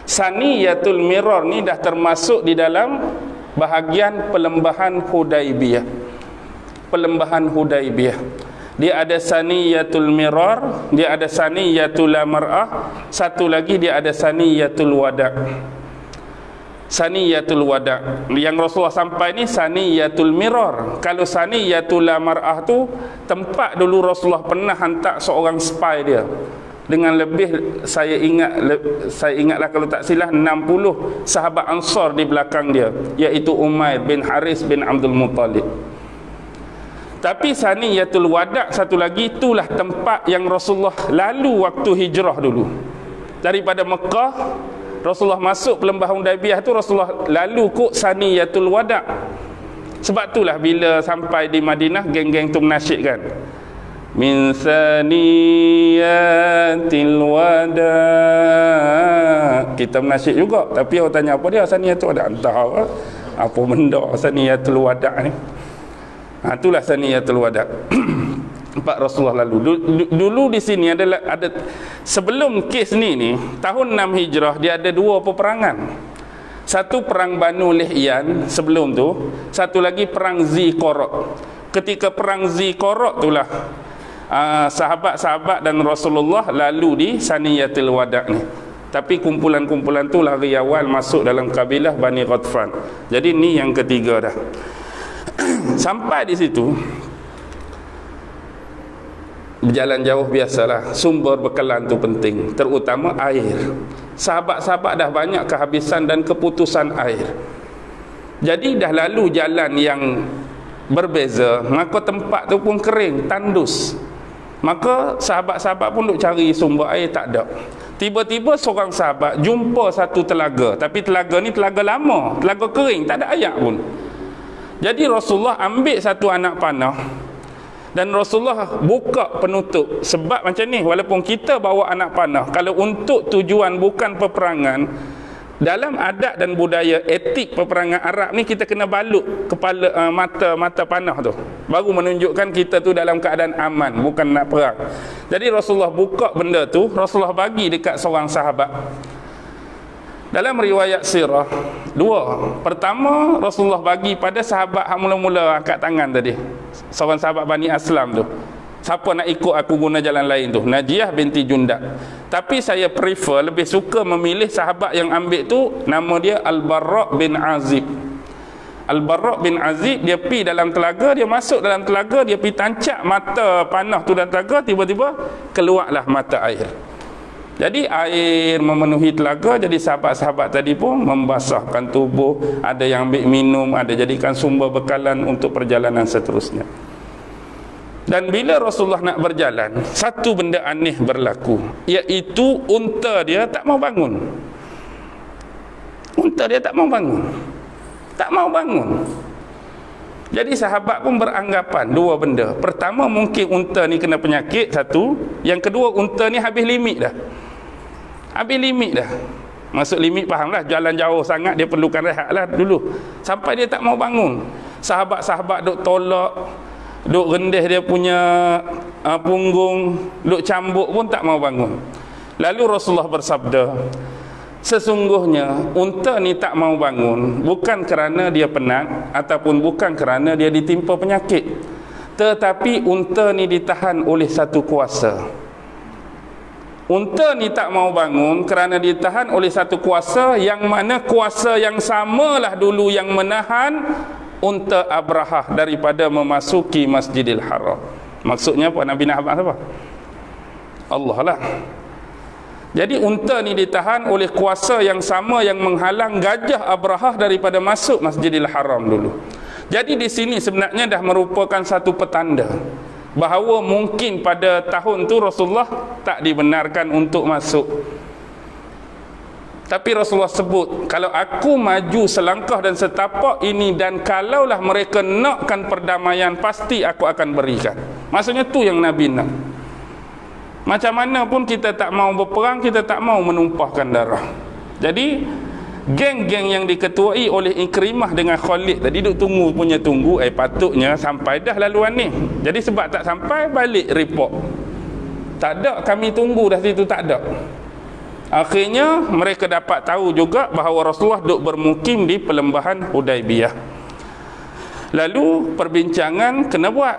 Saniyatul Mirar ni dah termasuk di dalam bahagian Pelembahan Hudaibiyah. Pelembahan Hudaibiyah. Dia ada Saniyatul Mirar, dia ada Saniyatul Mar'ah, satu lagi dia ada Saniyatul Wada'. Saniyatul Wada'. Yang Rasulullah sampai ni Saniyatul Mirar. Kalau Saniyatul Mar'ah tu tempat dulu Rasulullah pernah hantar seorang spy dia. Dengan lebih, saya ingatlah kalau tak silap 60 sahabat Ansar di belakang dia, iaitu Umair bin Haris bin Abdul Muttalib. Tapi Saniyatul Wada' satu lagi, itulah tempat yang Rasulullah lalu waktu hijrah dulu. Daripada Mekah Rasulullah masuk Pelembahan Hudaibiyah tu, Rasulullah lalu kok Saniyatul Wada'. Sebab itulah bila sampai di Madinah, geng-geng tu menasyidkan, min Saniyatil Wada'. Kita menasyid juga, tapi orang tanya apa dia Saniyatul Wada', entah apa benda Saniyatul Wada' ni. Itulah Saniyatul Wada'. empat Rasulullah lalu. Dulu di sini ada sebelum kes ni tahun 6 Hijrah dia ada 2 peperangan. Satu perang Banu Lihyan sebelum tu, satu lagi perang Ziqaraq. Ketika perang Ziqaraq itulah sahabat-sahabat dan Rasulullah lalu di Saniyatul Wada' ni. Tapi kumpulan-kumpulan tu lari awal masuk dalam kabilah Bani Ghatfan. Jadi ni yang ketiga dah. Sampai di situ berjalan jauh biasalah, sumber bekalan tu penting, terutama air. Sahabat-sahabat dah banyak kehabisan dan keputusan air. Jadi dah lalu jalan yang berbeza, maka tempat tu pun kering, tandus. Maka sahabat-sahabat pun duk cari sumber air, tak ada. Tiba-tiba seorang sahabat jumpa satu telaga, tapi telaga ni telaga lama, telaga kering, tak ada air pun. Jadi Rasulullah ambil satu anak panah dan Rasulullah buka penutup. Sebab macam ni, walaupun kita bawa anak panah, kalau untuk tujuan bukan peperangan, dalam adat dan budaya etik peperangan Arab ni, kita kena balut kepala mata panah tu, baru menunjukkan kita tu dalam keadaan aman, bukan nak perang. Jadi Rasulullah buka benda tu, Rasulullah bagi dekat seorang sahabat. Dalam riwayat sirah 2. Pertama, Rasulullah bagi pada sahabat yang mula-mula angkat tangan tadi, seorang sahabat Bani Aslam tu. Siapa nak ikut aku guna jalan lain tu? Najiyah binti Jundak. Tapi saya prefer, lebih suka memilih sahabat yang ambil tu, nama dia Al-Barra' bin Azib. Al-Barra' bin Azib, dia pergi dalam telaga, dia masuk dalam telaga, dia pergi tancap mata panah tu dalam telaga, tiba-tiba keluarlah mata air. Jadi air memenuhi telaga, jadi sahabat-sahabat tadi pun membasahkan tubuh, ada yang ambil minum, ada jadikan sumber bekalan untuk perjalanan seterusnya. Dan bila Rasulullah nak berjalan, satu benda aneh berlaku, iaitu unta dia tak mau bangun. Unta dia tak mau bangun. Tak mau bangun. Jadi sahabat pun beranggapan 2 benda. Pertama, mungkin unta ni kena penyakit, satu. Yang kedua, unta ni habis limit dah. Habis limit dah. Masuk limit, fahamlah, jalan jauh sangat, dia perlukan rehat lah dulu. Sampai dia tak mau bangun. Sahabat-sahabat duk tolak, duk rendih dia punya punggung, duk cambuk pun tak mau bangun. Lalu Rasulullah bersabda, sesungguhnya unta ni tak mau bangun bukan kerana dia penat ataupun bukan kerana dia ditimpa penyakit, tetapi unta ni ditahan oleh satu kuasa. Unta ni tak mau bangun kerana ditahan oleh satu kuasa, yang mana kuasa yang samalah dulu yang menahan unta Abrahah daripada memasuki Masjidil Haram. Maksudnya apa? Nabi nak apa? Allah lah. Jadi unta ni ditahan oleh kuasa yang sama yang menghalang gajah Abrahah daripada masuk Masjidil Haram dulu. Jadi di sini sebenarnya dah merupakan satu petanda bahawa mungkin pada tahun tu Rasulullah tak dibenarkan untuk masuk. Tapi Rasulullah sebut, kalau aku maju selangkah dan setapak ini, dan kalaulah mereka nakkan perdamaian, pasti aku akan berikan. Maksudnya tu yang Nabi nak. Macam mana pun kita tak mau berperang, kita tak mau menumpahkan darah. Jadi geng-geng yang diketuai oleh Ikrimah dengan Khalid tadi duk tunggu, patutnya sampai dah laluan ni. Jadi sebab tak sampai, balik report, tak ada, kami tunggu dah situ, tak ada. Akhirnya mereka dapat tahu juga bahawa Rasulullah duk bermukim di Perlembahan Hudaibiyah. Lalu perbincangan kena buat.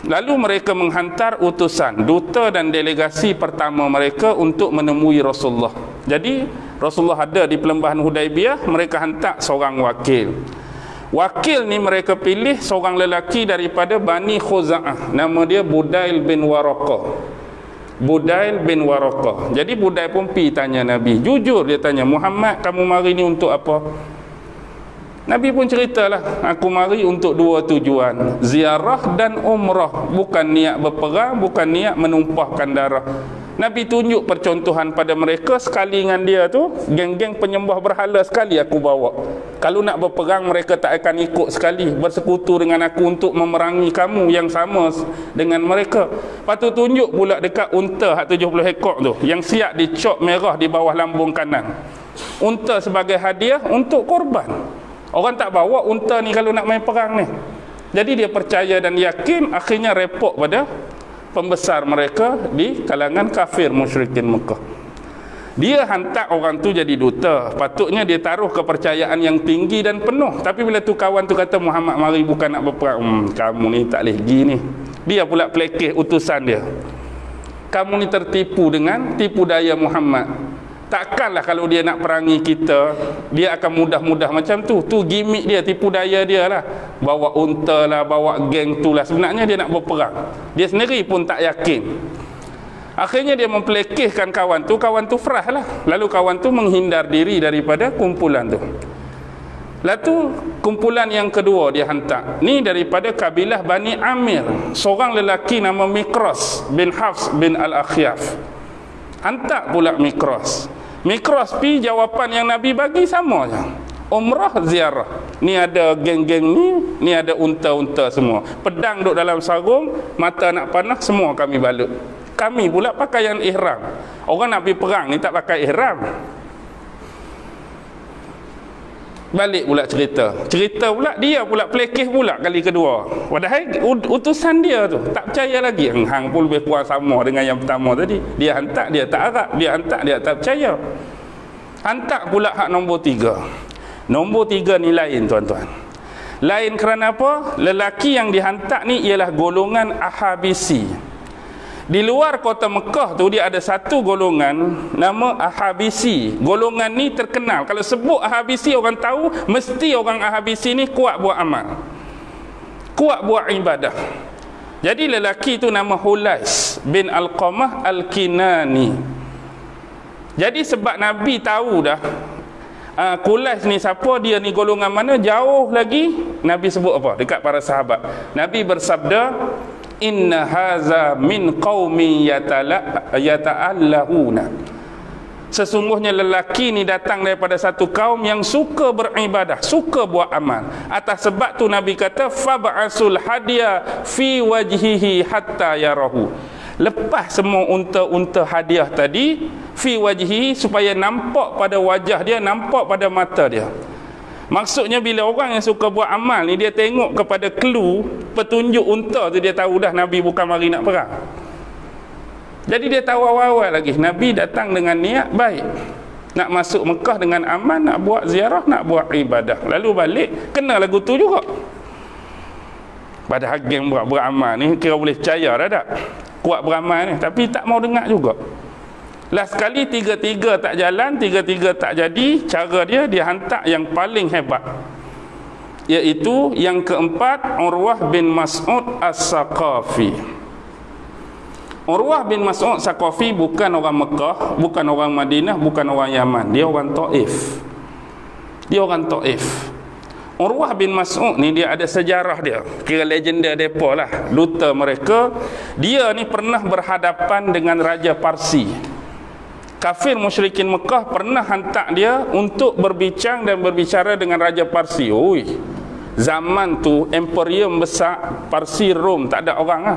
Lalu mereka menghantar utusan, duta dan delegasi pertama mereka untuk menemui Rasulullah. Jadi Rasulullah ada di Perlembahan Hudaibiyah, mereka hantar seorang wakil. Wakil ni mereka pilih seorang lelaki daripada Bani Khuza'ah, nama dia Budail bin Waraqah. Budail bin Waraqah. Jadi Budail pun pergi tanya Nabi. Jujur dia tanya, Muhammad, kamu mari ni untuk apa? Nabi pun ceritalah, aku mari untuk 2 tujuan, ziarah dan umrah. Bukan niat berperang, bukan niat menumpahkan darah. Nabi tunjuk percontohan pada mereka. Sekali dengan dia tu, geng-geng penyembah berhala sekali aku bawa. Kalau nak berperang, mereka tak akan ikut sekali, bersekutu dengan aku untuk memerangi kamu yang sama dengan mereka. Lepas tu tunjuk pula dekat unta 70 ekor tu, yang siap dicop merah di bawah lambung kanan. Unta sebagai hadiah untuk korban. Orang tak bawa unta ni kalau nak main perang ni. Jadi dia percaya dan yakin. Akhirnya report pada pembesar mereka di kalangan kafir musyrikin Mekah. Dia hantar orang tu jadi duta. Patutnya dia taruh kepercayaan yang tinggi dan penuh. Tapi bila tu kawan tu kata Muhammad mari bukan nak berperang, kamu ni tak boleh pergi ni. Dia pula pelekeh utusan dia. Kamu ni tertipu dengan tipu daya Muhammad. Takkanlah kalau dia nak perangi kita, dia akan mudah-mudah macam tu. Tu gimmick dia, tipu daya dia lah. Bawa unta lah, bawa geng tu lah. Sebenarnya dia nak berperang. Dia sendiri pun tak yakin. Akhirnya dia mempelekehkan kawan tu frah lah. Lalu kawan tu menghindar diri daripada kumpulan tu. Lalu kumpulan yang kedua dia hantar. Ni daripada kabilah Bani Amir. Seorang lelaki nama Mikros bin Hafs bin Al-Akhyaf. Hantar pula Mikros. Mikros pi jawapan yang Nabi bagi sama je. Umrah ziarah. Ni ada geng-geng ni ada unta-unta semua. Pedang duduk dalam sarung, mata nak panah, semua kami balut. Kami pula pakaian ihram. Orang nak pergi perang ni tak pakai ihram. Balik pula cerita pula dia pula pelekeh pula kali kedua. Padahal utusan dia tu tak percaya lagi. Hang pun lebih kurang sama dengan yang pertama tadi. Dia hantar, dia tak harap. Dia hantar, dia tak percaya. Hantar pula hak nombor 3. Nombor 3 ni lain tuan-tuan. Lain kerana apa? Lelaki yang dihantar ni ialah golongan Ahabisi. Di luar kota Mekah tu dia ada satu golongan nama Ahabisi. Golongan ni terkenal. Kalau sebut Ahabisi orang tahu mesti orang Ahabisi ni kuat buat amal, kuat buat ibadah. Jadi lelaki tu nama Hulais bin Alqamah Al-Kinani. Jadi sebab Nabi tahu dah Hulais ni siapa, dia ni golongan mana, jauh lagi Nabi sebut apa dekat para sahabat. Nabi bersabda, inna haza min qaumi yata'allahuna. Sesungguhnya lelaki ni datang daripada satu kaum yang suka beribadah, suka buat amal. Atas sebab tu Nabi kata fab'asul hadiah fi wajhihi hatta yarahu. Lepas semua unta-unta hadiah tadi fi wajhihi, supaya nampak pada wajah dia, nampak pada mata dia. Maksudnya bila orang yang suka buat amal ni dia tengok kepada clue, petunjuk unta tu, dia tahu dah Nabi bukan mari nak perang. Jadi dia tahu awal-awal lagi Nabi datang dengan niat baik, nak masuk Mekah dengan aman, nak buat ziarah, nak buat ibadah. Lalu balik kena lagu tu juga. Padahal geng beramal ni kira boleh percaya dah tak? Kuat beramal ni, tapi tak mau dengar juga. Last kali tiga-tiga tak jalan, tiga-tiga tak jadi. Cara dia hantar yang paling hebat, iaitu yang keempat, Urwah bin Mas'ud As-Saqafi. Urwah bin Mas'ud As-Saqafi bukan orang Mekah, bukan orang Madinah, bukan orang Yaman. Dia orang Taif. Urwah bin Mas'ud ni dia ada sejarah dia. Kira legenda depa lah, duta mereka. Dia ni pernah berhadapan dengan Raja Parsi. Kafir musyrikin Mekah pernah hantar dia untuk berbincang dan berbicara dengan Raja Parsi. Oi, zaman tu imperium besar Parsi Rom, tak ada orang lah.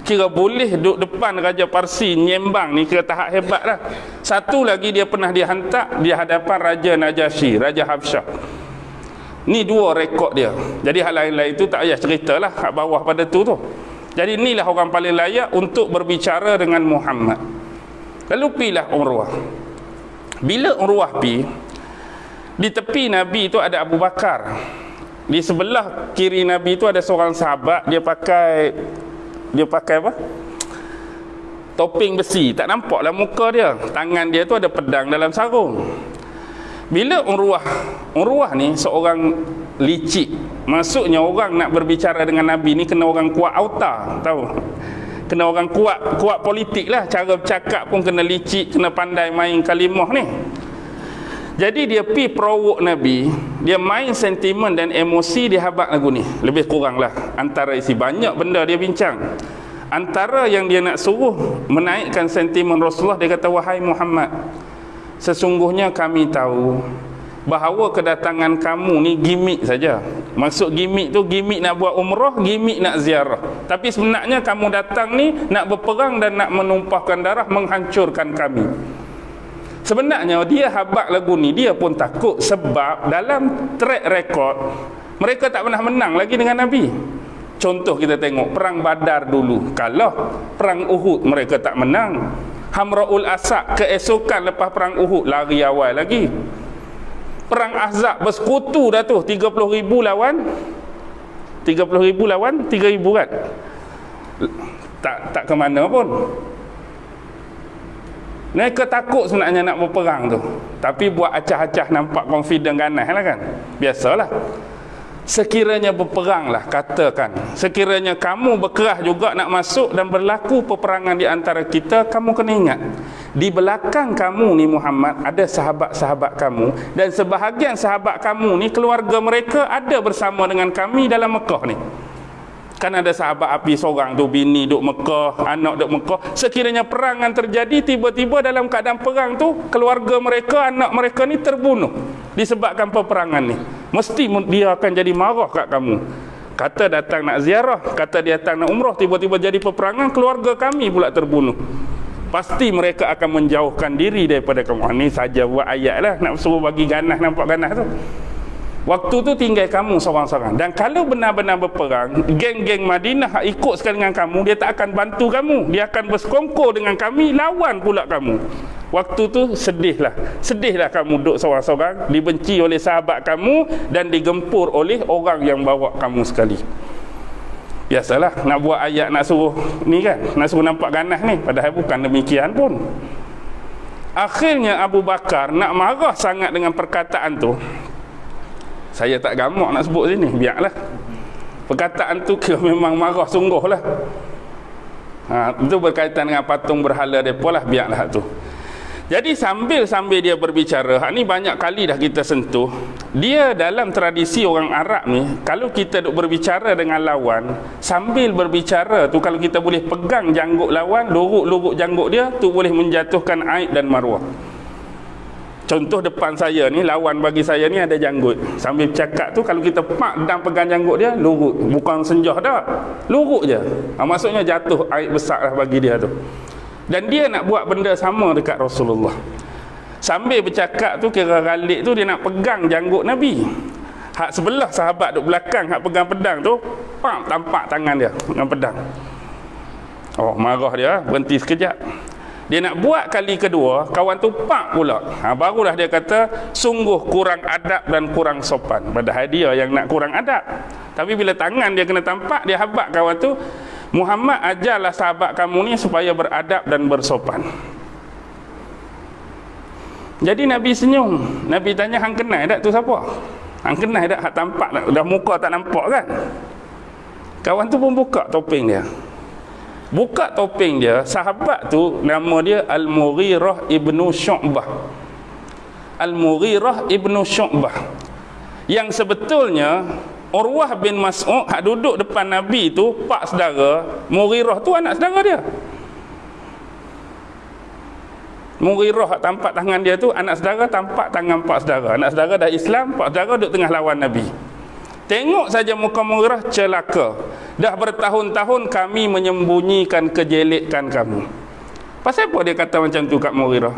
Kira boleh duduk depan Raja Parsi nyembang ni, kira tahap hebat lah. Satu lagi dia pernah dihantar di hadapan Raja Najasyi, Raja Habsyah. Ni dua rekod dia. Jadi hal lain-lain tu tak payah ceritalah, kat bawah pada tu. Jadi inilah orang paling layak untuk berbicara dengan Muhammad. Lalu pilah Urwah. Bila Urwah pi, di tepi Nabi tu ada Abu Bakar. Di sebelah kiri Nabi tu ada seorang sahabat, dia pakai apa? Topeng besi, tak nampaklah muka dia. Tangan dia tu ada pedang dalam sarung. Bila Urwah ni seorang licik. Maksudnya orang nak berbicara dengan Nabi ni kena orang kuat auta, tahu? Kena orang kuat politik lah. Cara bercakap pun kena licik, kena pandai main kalimah ni. Jadi dia pi provoke Nabi, dia main sentimen dan emosi, dia habaq lagu ni. Lebih kurang lah antara isi banyak benda dia bincang. Antara yang dia nak suruh menaikkan sentimen Rasulullah, dia kata, wahai Muhammad, sesungguhnya kami tahu bahawa kedatangan kamu ni gimmick saja. Maksud gimmick tu, gimmick nak buat umrah, gimmick nak ziarah. Tapi sebenarnya kamu datang ni nak berperang dan nak menumpahkan darah, menghancurkan kami. Sebenarnya dia habaq lagu ni, dia pun takut. Sebab dalam track record mereka tak pernah menang lagi dengan Nabi. Contoh kita tengok perang Badar dulu kalah, perang Uhud mereka tak menang. Hamraul Asad keesokan lepas perang Uhud lari awal lagi. Perang Ahzab bersekutu dah tu, 30,000 lawan 30,000 lawan 3,000 kan. Tak ke mana pun. Mereka takut sebenarnya nak berperang tu, tapi buat acah-acah nampak confident ganas lah kan. Biasalah. Sekiranya berperanglah, katakan sekiranya kamu berkerah juga nak masuk dan berlaku peperangan di antara kita, kamu kena ingat di belakang kamu ni Muhammad ada sahabat-sahabat kamu, dan sebahagian sahabat kamu ni keluarga mereka ada bersama dengan kami dalam Mekah ni. Kan ada sahabat api seorang tu, bini duk Mekah, anak duk Mekah. Sekiranya perangan terjadi, tiba-tiba dalam keadaan perang tu keluarga mereka, anak mereka ni terbunuh disebabkan peperangan ni, mesti dia akan jadi marah kat kamu. Kata datang nak ziarah, kata dia datang nak umrah, tiba-tiba jadi peperangan, keluarga kami pula terbunuh. Pasti mereka akan menjauhkan diri daripada kamu. Ini saja buat ayat lah, nak suruh bagi ganas, nampak ganas tu. Waktu tu tinggal kamu seorang-seorang. Dan kalau benar-benar berperang, geng-geng Madinah ikut sekali dengan kamu, dia tak akan bantu kamu, dia akan bersekongkol dengan kami, lawan pula kamu. Waktu tu sedihlah kamu duduk seorang-seorang, dibenci oleh sahabat kamu dan digempur oleh orang yang bawa kamu sekali. Biasalah nak buat ayat, nak suruh ni kan, nak suruh nampak ganas ni, padahal bukan demikian pun. Akhirnya Abu Bakar nak marah sangat dengan perkataan tu. Saya tak gamak nak sebut sini, biarlah. Perkataan tu kira memang marah sungguh lah. Itu berkaitan dengan patung berhala mereka lah, biarlah tu. Jadi sambil dia berbicara, ni banyak kali dah kita sentuh. Dia dalam tradisi orang Arab ni, kalau kita duk berbicara dengan lawan, sambil berbicara tu kalau kita boleh pegang janggut lawan, luruk janggut dia, tu boleh menjatuhkan aib dan maruah. Contoh depan saya ni, lawan bagi saya ni ada janggut. Sambil cakap tu kalau kita pak dan pegang janggut dia, lurut. Bukan senjah dah, lurut je. Maksudnya jatuh aib besar lah bagi dia tu. Dan dia nak buat benda sama dekat Rasulullah. Sambil bercakap tu, kira Khalid tu dia nak pegang janggut Nabi. Hak sebelah sahabat duk belakang, hak pegang pedang tu, pak tampak tangan dia dengan pedang. Oh, marah dia, berhenti sekejap. Dia nak buat kali kedua, kawan tu pak pula. Barulah dia kata, sungguh kurang adab dan kurang sopan. Padahal dia yang nak kurang adab. Tapi bila tangan dia kena tampak, dia habaq kawan tu, Muhammad ajarlah sahabat kamu ni supaya beradab dan bersopan. Jadi Nabi senyum. Nabi tanya, hang kenal tak tu siapa? Hang kenal tak? Hak tampak tak? Dah muka tak nampak kan? Kawan tu pun buka topeng dia. Buka topeng dia, sahabat tu nama dia Al-Mughirah ibnu Syu'bah. Al-Mughirah ibnu Syu'bah, yang sebetulnya Urwah bin Mas'ud hak duduk depan Nabi tu, pak saudara. Mughirah tu anak saudara dia. Mughirah tampak tangan dia tu, anak saudara tampak tangan pak saudara. Anak saudara dah Islam, pak saudara duduk tengah lawan Nabi. Tengok saja muka Mughirah celaka. Dah bertahun-tahun kami menyembunyikan kejelekan kamu. Pasal apa dia kata macam tu kat Mughirah?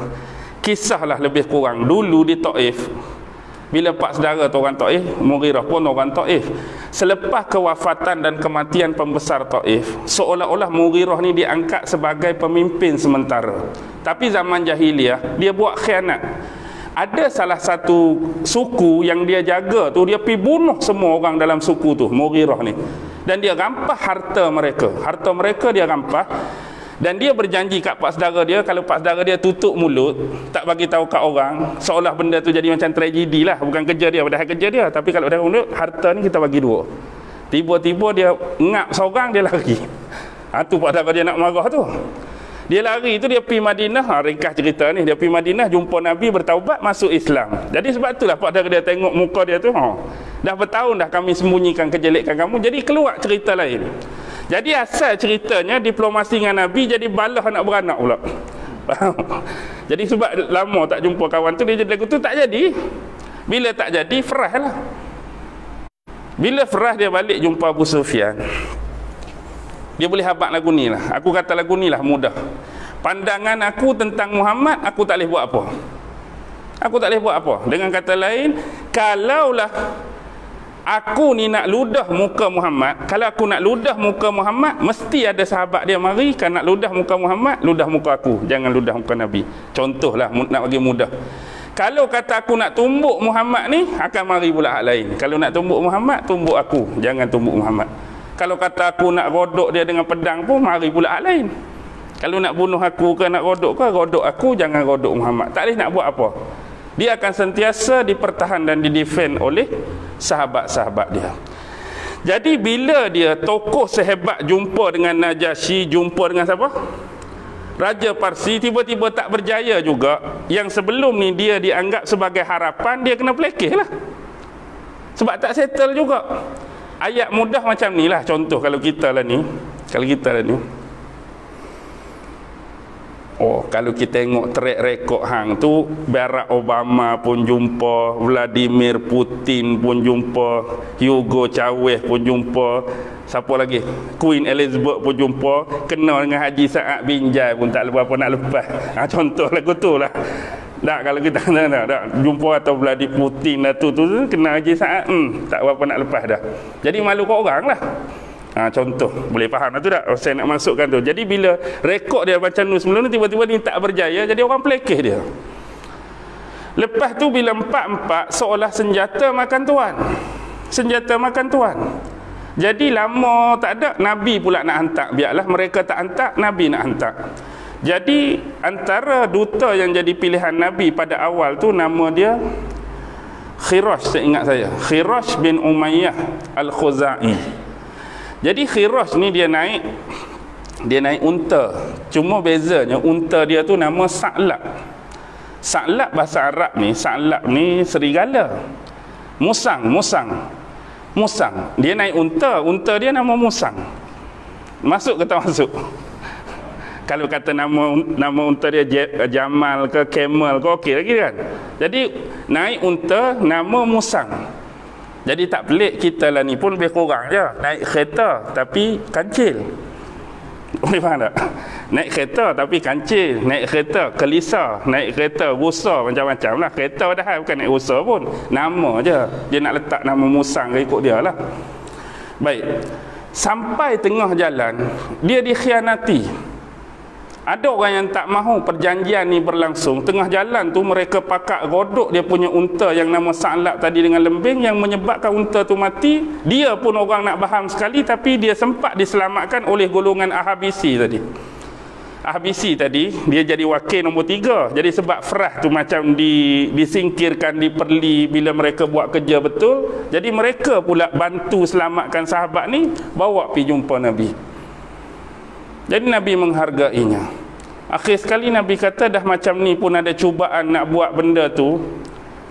Kisahlah lebih kurang dulu di Taif. Bila pak saudara tu orang Taif, Mughirah pun orang Taif. Selepas kewafatan dan kematian pembesar Taif, seolah-olah Mughirah ni diangkat sebagai pemimpin sementara. Tapi zaman jahiliah dia buat khianat. Ada salah satu suku yang dia jaga tu, dia pergi bunuh semua orang dalam suku tu, Mughirah ni. Dan dia rampas harta mereka. Harta mereka dia rampas. Dan dia berjanji kat pak saudara dia, kalau pak saudara dia tutup mulut, tak bagi tahu kat orang, seolah benda tu jadi macam tragedi lah. Bukan kerja dia, padahal kerja dia. Tapi kalau dia mulut, harta ni kita bagi dua. Tiba-tiba dia ngap seorang, dia lari. Tu pak saudara dia nak marah tu. Dia lari tu, dia pergi Madinah. Ringkas cerita ni, dia pergi Madinah, jumpa Nabi, bertaubat, masuk Islam. Jadi sebab itulah pak saudara dia tengok muka dia tu, dah bertahun dah kami sembunyikan kejelekan kamu. Jadi keluar cerita lain. Jadi asal ceritanya diplomasi dengan Nabi jadi balah anak beranak pula. Jadi sebab lama tak jumpa kawan tu, dia jadi lagu tu tak jadi. Bila tak jadi, Farah lah. Bila Farah dia balik jumpa Abu Sufyan, dia boleh habaq lagu ni lah. Aku kata lagu ni lah mudah. Pandangan aku tentang Muhammad, aku tak boleh buat apa. Aku tak boleh buat apa. Dengan kata lain, kalaulah Aku ni nak ludah muka Muhammad. Kalau aku nak ludah muka Muhammad, mesti ada sahabat dia mari. Kan nak ludah muka Muhammad, ludah muka aku, jangan ludah muka Nabi. Contohlah, nak bagi mudah. Kalau kata aku nak tumbuk Muhammad ni, akan mari pula hak lain. Kalau nak tumbuk Muhammad, tumbuk aku, jangan tumbuk Muhammad. Kalau kata aku nak rodok dia dengan pedang pun, mari pula hak lain. Kalau nak bunuh aku ke, nak rodok ke, rodok aku, jangan rodok Muhammad. Tak boleh nak buat apa. Dia akan sentiasa dipertahan dan didefend oleh sahabat-sahabat dia. Jadi bila dia tokoh sehebat jumpa dengan Najasyi, jumpa dengan siapa? Raja Parsi, tiba-tiba tak berjaya juga. Yang sebelum ni dia dianggap sebagai harapan, dia kena pelekeh lah. Sebab tak settle juga. Ayat mudah macam ni lah. Contoh kalau kita lah ni, kalau kita tengok track record hang tu, Barack Obama pun jumpa, Vladimir Putin pun jumpa, Hugo Chavez pun jumpa, siapa lagi? Queen Elizabeth pun jumpa, kenal dengan Haji Sa'ad bin Jai pun tak berapa nak lepas. Contoh lagu tu lah. Tak, kalau kita tak jumpa atau Vladimir Putin tu kenal Haji Sa'ad, tak berapa nak lepas dah. Jadi malu kat orang lah. Contoh, boleh faham lah tu tak? Saya nak masukkan tu. Jadi bila rekod dia macam tu sebelum ni, tiba-tiba ni tak berjaya, jadi orang pelekeh dia. Lepas tu bila empat-empat seolah senjata makan tuan. Senjata makan tuan. Jadi lama tak ada, Nabi pula nak hantar. Biarlah mereka tak hantar, Nabi nak hantar. Jadi antara duta yang jadi pilihan Nabi pada awal tu, nama dia Khirash, saya ingat saya, Khirash bin Umayyah Al-Khuzai. Jadi Khirash ni dia naik unta. Cuma bezanya unta dia tu nama Sa'lab. Sa'lab bahasa Arab ni, Sa'lab ni serigala. Musang. Dia naik unta dia nama Musang. Masuk ke tak masuk? Kalau kata nama unta dia Jamal ke Camel ke, okey lagi kan. Jadi naik unta nama Musang. Jadi tak pelik, kita lah ni pun lebih kurang je. Naik kereta tapi kancil. Boleh faham tak? Naik kereta tapi kancil. Naik kereta kelisa. Naik kereta rusa, macam-macam lah. Kereta dah bukan naik rusa pun. Nama je. Dia nak letak nama Musang ke ikut dia lah. Baik. Sampai tengah jalan, dia dikhianati. Ada orang yang tak mahu perjanjian ni berlangsung. Tengah jalan tu mereka pakak rodok dia punya unta yang nama Sa'lab tadi dengan lembing, yang menyebabkan unta tu mati. Dia pun orang nak faham sekali, tapi dia sempat diselamatkan oleh golongan Ahabisi tadi. Ahabisi tadi dia jadi wakil nombor 3. Jadi sebab Frah tu macam disingkirkan, diperli bila mereka buat kerja betul. Jadi mereka pula bantu selamatkan sahabat ni, bawa pergi jumpa Nabi. Jadi Nabi menghargainya. Akhir sekali Nabi kata, dah macam ni pun ada cubaan nak buat benda tu,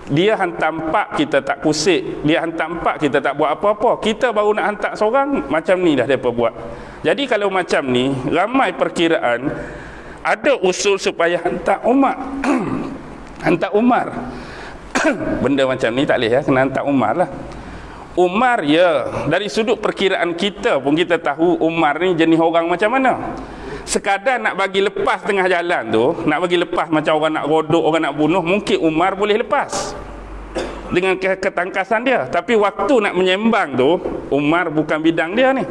dia hantar 4, kita tak kusik. Dia hantar 4, kita tak buat apa-apa. Kita baru nak hantar seorang, macam ni dah mereka buat. Jadi kalau macam ni, ramai perkiraan ada usul supaya hantar Umar. Hantar Umar. Benda macam ni tak boleh ya, kena hantar Umar lah. Umar ya, dari sudut perkiraan kita pun kita tahu Umar ni jenis orang macam mana. Sekadar nak bagi lepas tengah jalan tu, nak bagi lepas macam orang nak rodok, orang nak bunuh, mungkin Umar boleh lepas dengan ketangkasan dia. Tapi waktu nak menyembang tu, Umar bukan bidang dia ni.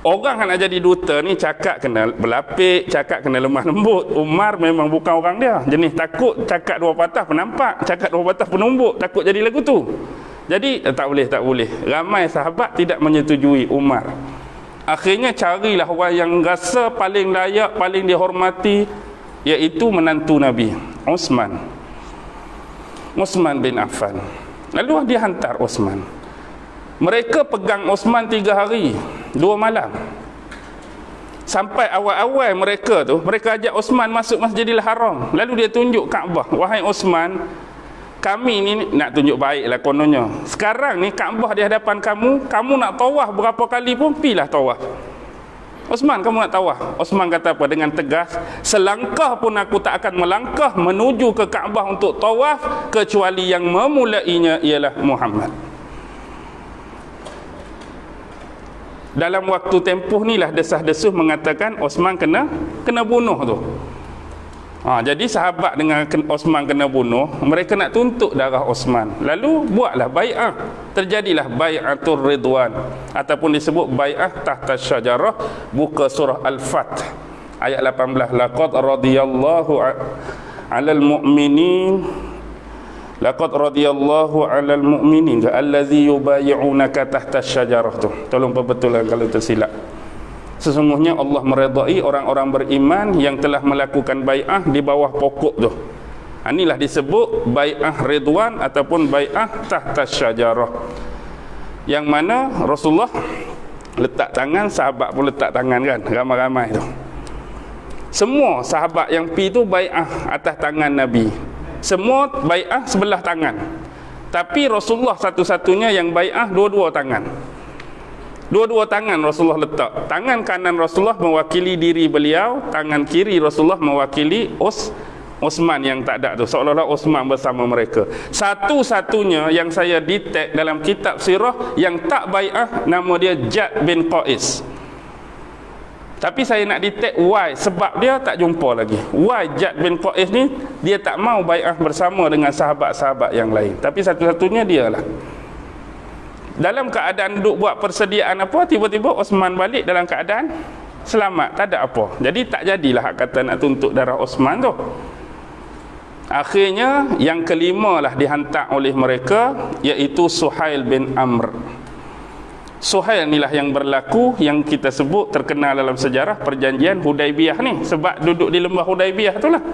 Orang nak jadi duta ni cakap kena berlapik, cakap kena lemah lembut. Umar memang bukan orang dia. Jenis takut cakap 2 patah penampak, cakap 2 patah penumbuk, takut jadi lagu tu. Jadi tak boleh. Ramai sahabat tidak menyetujui Umar. Akhirnya carilah orang yang rasa paling layak, paling dihormati, iaitu menantu Nabi, Uthman bin Affan. Lalu dia hantar Uthman. Mereka pegang Uthman 3 hari 2 malam. Sampai awal-awal mereka ajak Uthman masuk Masjidil Haram. Lalu dia tunjuk Kaabah. Wahai Uthman, kami ni nak tunjuk baiklah kononnya. Sekarang ni Kaabah di hadapan kamu nak tawaf berapa kali pun pilah tawaf. Uthman, kamu nak tawaf? Uthman kata apa? Dengan tegas, selangkah pun aku tak akan melangkah menuju ke Kaabah untuk tawaf kecuali yang memulainya ialah Muhammad. Dalam waktu tempoh ni lah desah-desuh mengatakan Uthman kena bunuh tu. Jadi sahabat dengan Uthman kena bunuh, mereka nak tuntut darah Uthman. Lalu buatlah bai'ah. terjadilah bai'atul ridwan ataupun disebut bai'ah tahta syajarah. Buka surah Al-Fath ayat 18. Laqad radiyallahu 'alal mu'minin laqad radiyallahu 'alal mu'minin allazi yubayyi'unaka tahta syajarah. Tu tolong perbetulkan kalau tersilap. Sesungguhnya Allah meredai orang-orang beriman yang telah melakukan bai'ah di bawah pokok tu. Inilah disebut bai'ah ridwan ataupun bai'ah tahta syajarah, yang mana Rasulullah letak tangan, sahabat pun letak tangan kan, ramai-ramai tu. Semua sahabat yang pi tu bai'ah atas tangan Nabi. Semua bai'ah sebelah tangan. Tapi Rasulullah satu-satunya yang bai'ah dua-dua tangan. Dua-dua tangan Rasulullah letak. Tangan kanan Rasulullah mewakili diri beliau, tangan kiri Rasulullah mewakili Osman yang tak ada tu. Seolah-olah Osman bersama mereka. Satu-satunya yang saya detect dalam kitab sirah yang tak bai'ah, nama dia Jad bin Qais. Tapi saya nak detect why, sebab dia tak jumpa lagi. Why Jad bin Qais ni dia tak mau bai'ah bersama dengan sahabat-sahabat yang lain. Tapi satu-satunya dia lah. Dalam keadaan duduk buat persediaan apa, tiba-tiba Osman balik dalam keadaan selamat, tak ada apa. Jadi tak jadilah hak kata nak tuntut darah Osman tu. Akhirnya yang kelima lah dihantar oleh mereka, iaitu Suhail bin Amr. Suhail inilah yang berlaku, yang kita sebut terkenal dalam sejarah perjanjian Hudaibiyah ni, sebab duduk di lembah Hudaibiyah tu lah.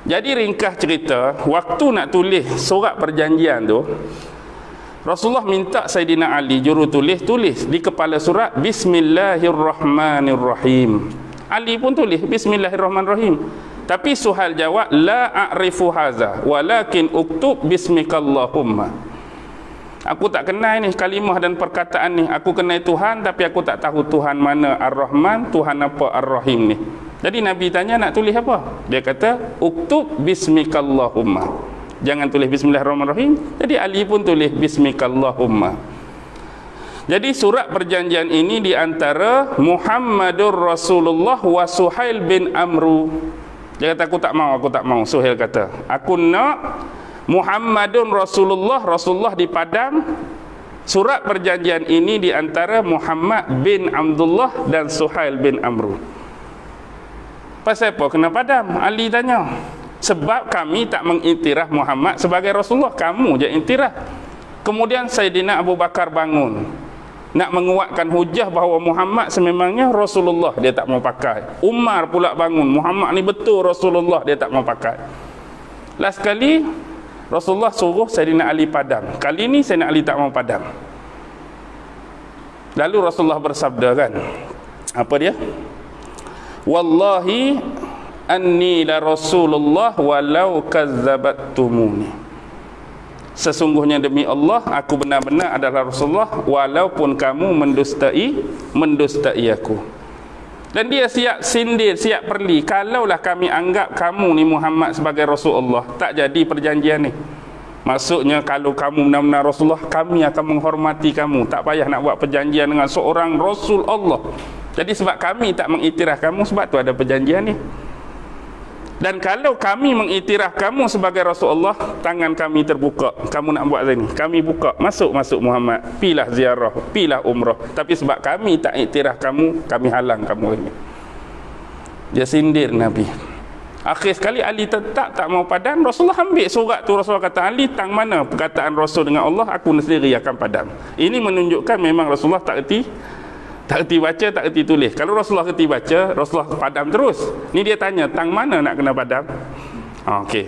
Jadi ringkas cerita, waktu nak tulis surat perjanjian tu, Rasulullah minta Saidina Ali juru tulis di kepala surat Bismillahirrahmanirrahim. Ali pun tulis Bismillahirrahmanirrahim. Tapi Suhail jawab, la a'rifu haza walakin uktub bismikallahumma. Aku tak kenal ni kalimah dan perkataan ni. Aku kenal Tuhan tapi aku tak tahu Tuhan mana Ar-Rahman, Tuhan apa Ar-Rahim ni. Jadi Nabi tanya nak tulis apa? Dia kata uktub bismikallahumma. Jangan tulis bismillahirrahmanirrahim. Jadi Ali pun tulis bismikallahumma. Jadi surat perjanjian ini di antara Muhammadur Rasulullah wa Suhail bin Amru. Dia kata aku tak mau. Suhail kata aku nak Muhammadun Rasulullah, Rasulullah dipadam. Surat perjanjian ini di antara Muhammad bin Abdullah dan Suhail bin Amru. Pasal apa kena padam? Ali tanya. Sebab kami tak mengiktiraf Muhammad sebagai Rasulullah, kamu je iktiraf. Kemudian Saidina Abu Bakar bangun nak menguatkan hujah bahawa Muhammad sememangnya Rasulullah, dia tak mau pakai. Umar pula bangun, Muhammad ni betul Rasulullah, dia tak mau pakai. Last kali Rasulullah suruh Saidina Ali padam. Kali ni Saidina Ali tak mau padam. Lalu Rasulullah bersabda kan, apa dia? Wallahi anni la Rasulullah walau kazzabattumuni. Sesungguhnya demi Allah, aku benar-benar adalah Rasulullah walaupun kamu mendustai aku. Dan dia siap sindir, siap perli. Kalaulah kami anggap kamu ni Muhammad sebagai Rasulullah, tak jadi perjanjian ni. Maksudnya kalau kamu benar-benar Rasulullah, kami akan menghormati kamu. Tak payah nak buat perjanjian dengan seorang Rasul Allah. Jadi sebab kami tak mengiktiraf kamu, sebab tu ada perjanjian ni. Dan kalau kami mengiktiraf kamu sebagai Rasulullah, tangan kami terbuka. Kamu nak buat ni, kami buka. Masuk Muhammad. Pilah ziarah, pilah umrah. Tapi sebab kami tak iktiraf kamu, kami halang kamu ini. Dia sindir Nabi. Akhir sekali Ali tetap tak mau padam. Rasulullah ambil surat tu. Rasulullah kata, Ali, tang mana perkataan Rasul dengan Allah, aku sendiri akan padam. Ini menunjukkan memang Rasulullah tak erti baca, tak erti tulis. Kalau Rasulullah erti baca, Rasulullah padam terus. Ni dia tanya, tang mana nak kena padam? Okey.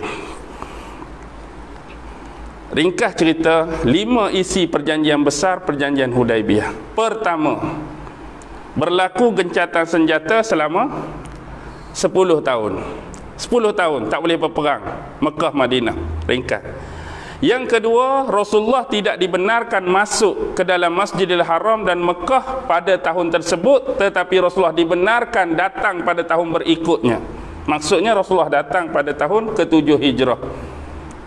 Ringkas cerita, 5 isi perjanjian besar, perjanjian Hudaibiyah. Pertama, berlaku gencatan senjata selama 10 tahun. 10 tahun tak boleh berperang Mekah Madinah. Ringkas. Yang kedua, Rasulullah tidak dibenarkan masuk ke dalam Masjidil Haram dan Mekah pada tahun tersebut, tetapi Rasulullah dibenarkan datang pada tahun berikutnya. Maksudnya Rasulullah datang pada tahun ke-7 Hijrah.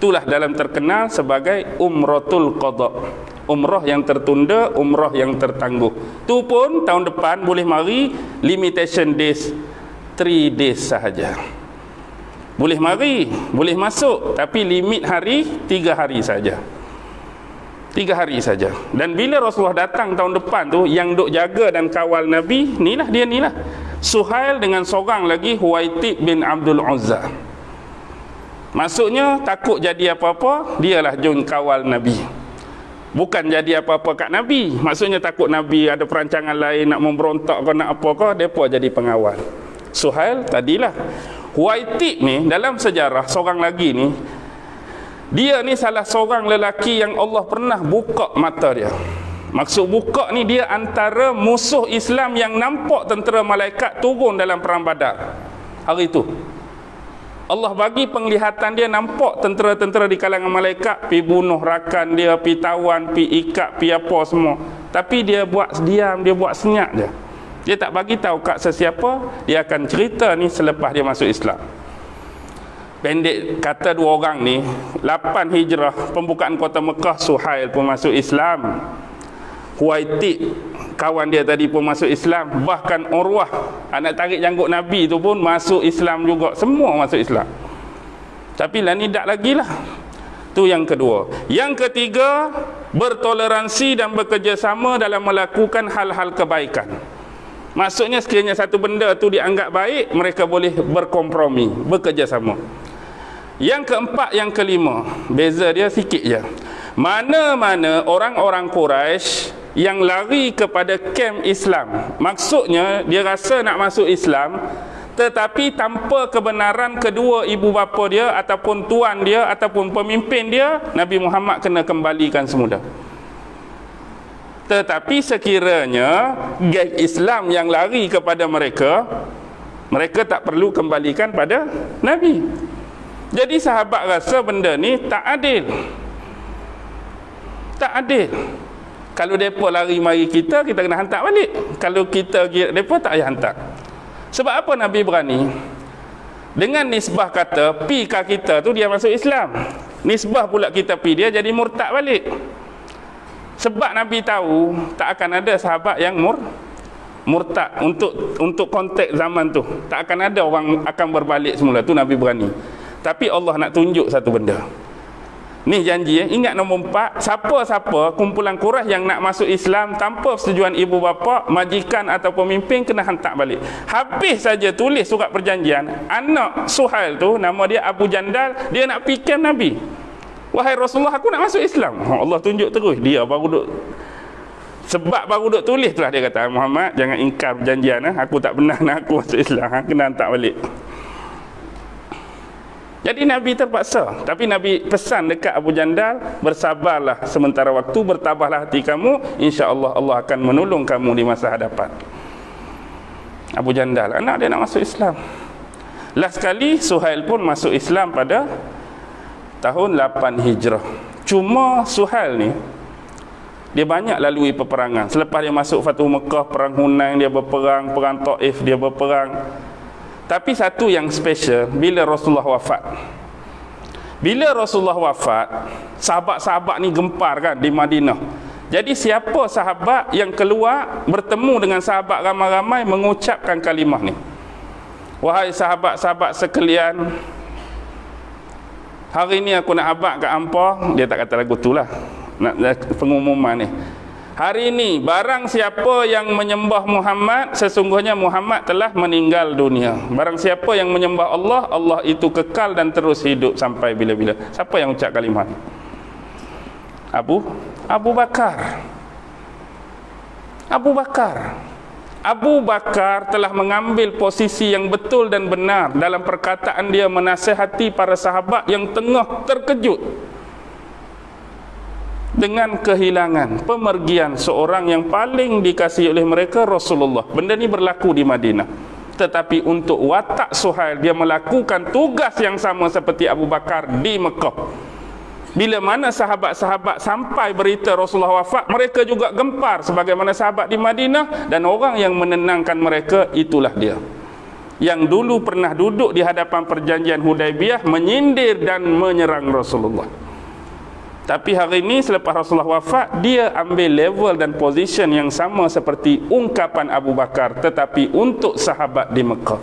Itulah dalam terkenal sebagai Umratul Qadha. Umrah yang tertunda, umrah yang tertangguh. Tu pun tahun depan boleh mari, limitation days 3 days sahaja. Boleh mari, boleh masuk, tapi limit hari 3 hari saja. 3 3 hari saja. Dan bila Rasulullah datang tahun depan tu, yang duk jaga dan kawal Nabi, inilah dia inilah. Suhail dengan seorang lagi, Huwaitib bin Abdul Uzza. Maksudnya takut jadi apa-apa, dialah jun kawal Nabi. Bukan jadi apa-apa kat Nabi. Maksudnya takut Nabi ada perancangan lain, nak memberontak ke nak apa ke, mereka jadi pengawal. Suhail tadilah. Huwaitib ni dalam sejarah seorang lagi ni, dia ni salah seorang lelaki yang Allah pernah buka mata dia. Maksud buka ni, dia antara musuh Islam yang nampak tentera malaikat turun dalam perang Badar hari itu. Allah bagi penglihatan dia, nampak tentera-tentera di kalangan malaikat pi bunuh rakan dia, pi tawan, pi ikat, pi apa semua. Tapi dia buat diam, dia buat senyap je. Dia tak bagi tahu kat sesiapa. Dia akan cerita ni selepas dia masuk Islam. Pendek kata dua orang ni, 8 Hijrah pembukaan kota Mekah, Suhail pun masuk Islam. Huwaitib kawan dia tadi pun masuk Islam. Bahkan Urwah anak tarik janggut Nabi tu pun masuk Islam juga. Semua masuk Islam. Tapi lah ni tak lagi lah. Tu yang kedua. Yang ketiga, bertoleransi dan bekerjasama dalam melakukan hal-hal kebaikan. Maksudnya sekiranya satu benda tu dianggap baik, mereka boleh berkompromi, bekerjasama. Yang keempat, yang kelima, beza dia sikit je. Mana-mana orang-orang Quraisy yang lari kepada kem Islam, maksudnya dia rasa nak masuk Islam, tetapi tanpa kebenaran kedua ibu bapa dia, ataupun tuan dia, ataupun pemimpin dia, Nabi Muhammad kena kembalikan semula. Tetapi sekiranya geng Islam yang lari kepada mereka, mereka tak perlu kembalikan pada Nabi. Jadi sahabat rasa benda ni tak adil. Tak adil. Kalau mereka lari mari kita, kita kena hantar balik. Kalau kita pergi mereka, tak payah hantar. Sebab apa Nabi berani? Dengan nisbah kata pi ka kita tu dia masuk Islam, nisbah pula kita pi dia jadi murtad balik. Sebab Nabi tahu tak akan ada sahabat yang murtad untuk konteks zaman tu. Tak akan ada orang akan berbalik semula. Tu Nabi berani. Tapi Allah nak tunjuk satu benda. Ni janji, ingat nombor 4, siapa-siapa kumpulan Quraisy yang nak masuk Islam tanpa persetujuan ibu bapa, majikan atau pemimpin kena hantar balik. Habis saja tulis surat perjanjian, anak Suhail tu nama dia Abu Jandal, dia nak pergi camp Nabi. Wahai Rasulullah, aku nak masuk Islam. Allah tunjuk terus, dia baru duk, sebab baru duk tulis tu lah dia kata, Muhammad jangan ingkar perjanjian, aku tak pernah nak aku masuk Islam, kena hantar balik. Jadi Nabi terpaksa. Tapi Nabi pesan dekat Abu Jandal, bersabarlah sementara waktu, bertabahlah hati kamu, insya-Allah Allah akan menolong kamu di masa hadapan. Abu Jandal, anak dia nak masuk Islam. Last sekali Suhail pun masuk Islam pada tahun 8 Hijrah. Cuma Suhail ni dia banyak lalui peperangan. Selepas dia masuk Fatu Mekah, perang Hunain dia berperang, perang Taif dia berperang. Tapi satu yang special, bila Rasulullah wafat. Bila Rasulullah wafat, sahabat-sahabat ni gempar kan di Madinah. Jadi siapa sahabat yang keluar bertemu dengan sahabat ramai-ramai mengucapkan kalimah ni, wahai sahabat-sahabat sekalian, hari ni aku nak abad kat hampa. Dia tak kata lagu tu lah, nak pengumuman ni. Hari ini barang siapa yang menyembah Muhammad, sesungguhnya Muhammad telah meninggal dunia. Barang siapa yang menyembah Allah, Allah itu kekal dan terus hidup sampai bila-bila. Siapa yang ucap kalimah ni? Abu Bakar. Abu Bakar. Abu Bakar telah mengambil posisi yang betul dan benar dalam perkataan dia menasihati para sahabat yang tengah terkejut dengan kehilangan, pemergian seorang yang paling dikasihi oleh mereka, Rasulullah. Benda ni berlaku di Madinah. Tetapi untuk watak Suhail, dia melakukan tugas yang sama seperti Abu Bakar di Mekah. Bila mana sahabat-sahabat sampai berita Rasulullah wafat, mereka juga gempar sebagaimana sahabat di Madinah. Dan orang yang menenangkan mereka, itulah dia, yang dulu pernah duduk di hadapan perjanjian Hudaibiyah, menyindir dan menyerang Rasulullah. Tapi hari ini selepas Rasulullah wafat, dia ambil level dan position yang sama seperti ungkapan Abu Bakar, tetapi untuk sahabat di Mekah.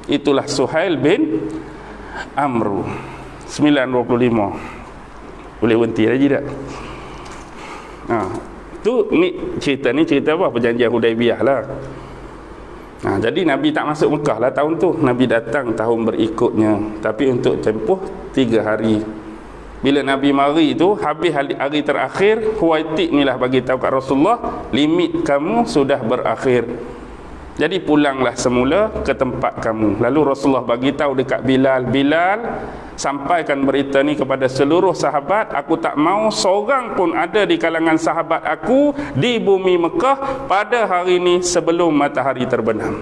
Itulah Suhail bin Amru. 9.25. Boleh berhenti lagi tak? Ni cerita apa? Perjanjian Hudaibiyah lah. Jadi Nabi tak masuk Mekah lah tahun tu. Nabi datang tahun berikutnya, tapi untuk tempoh 3 hari. Bila Nabi mari tu, habis hari terakhir, Huwaitib ni lah bagi tahu kat Rasulullah, limit kamu sudah berakhir. Jadi pulanglah semula ke tempat kamu. Lalu Rasulullah bagi tahu dekat Bilal, sampaikan berita ni kepada seluruh sahabat. Aku tak mau seorang pun ada di kalangan sahabat aku di bumi Mekah pada hari ni sebelum matahari terbenam.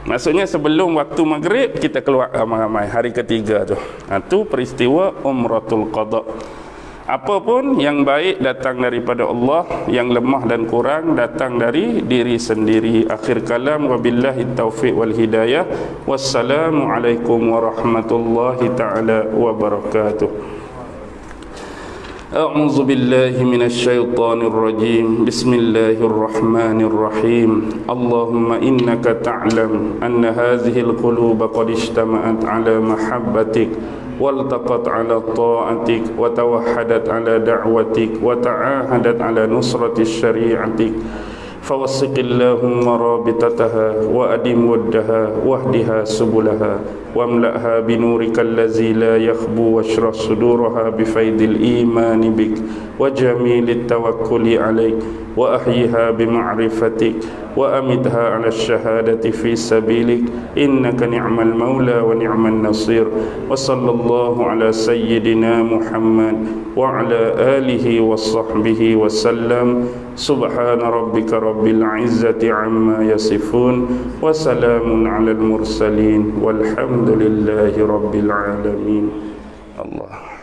Maksudnya sebelum waktu maghrib kita keluar ramai-ramai hari ketiga tu. Itu peristiwa Umratul Qadha. Apapun yang baik datang daripada Allah, yang lemah dan kurang datang dari diri sendiri. Akhir kalam, wabillahi taufiq wal hidayah. Wassalamualaikum warahmatullahi taala wabarakatuh. أعوذ بالله من الشيطان الرجيم بسم الله الرحمن الرحيم اللهم إنك تعلم أن هذه القلوب قد اجتمعت على محبتك والتقت على طاعتك وتوحدت على دعوتك وتعاهدت على نصرة شريعتك فوثق اللهم رابطتها وأدم ودها واهدها سبلها واملأها بنورك الذي لا يخبو واشرح صدورها بفيض الإيمان بك وجميل التوكل عليك وأحيها بمعرفتك وأمتها على الشهادة في سبيلك إنك نعم المولى ونعم النصير وصلى الله على سيدنا محمد وعلى آله وصحبه وسلم سبحان ربك رب العزة عما يصفون وسلام على المرسلين والحمد لله رب العالمين. الله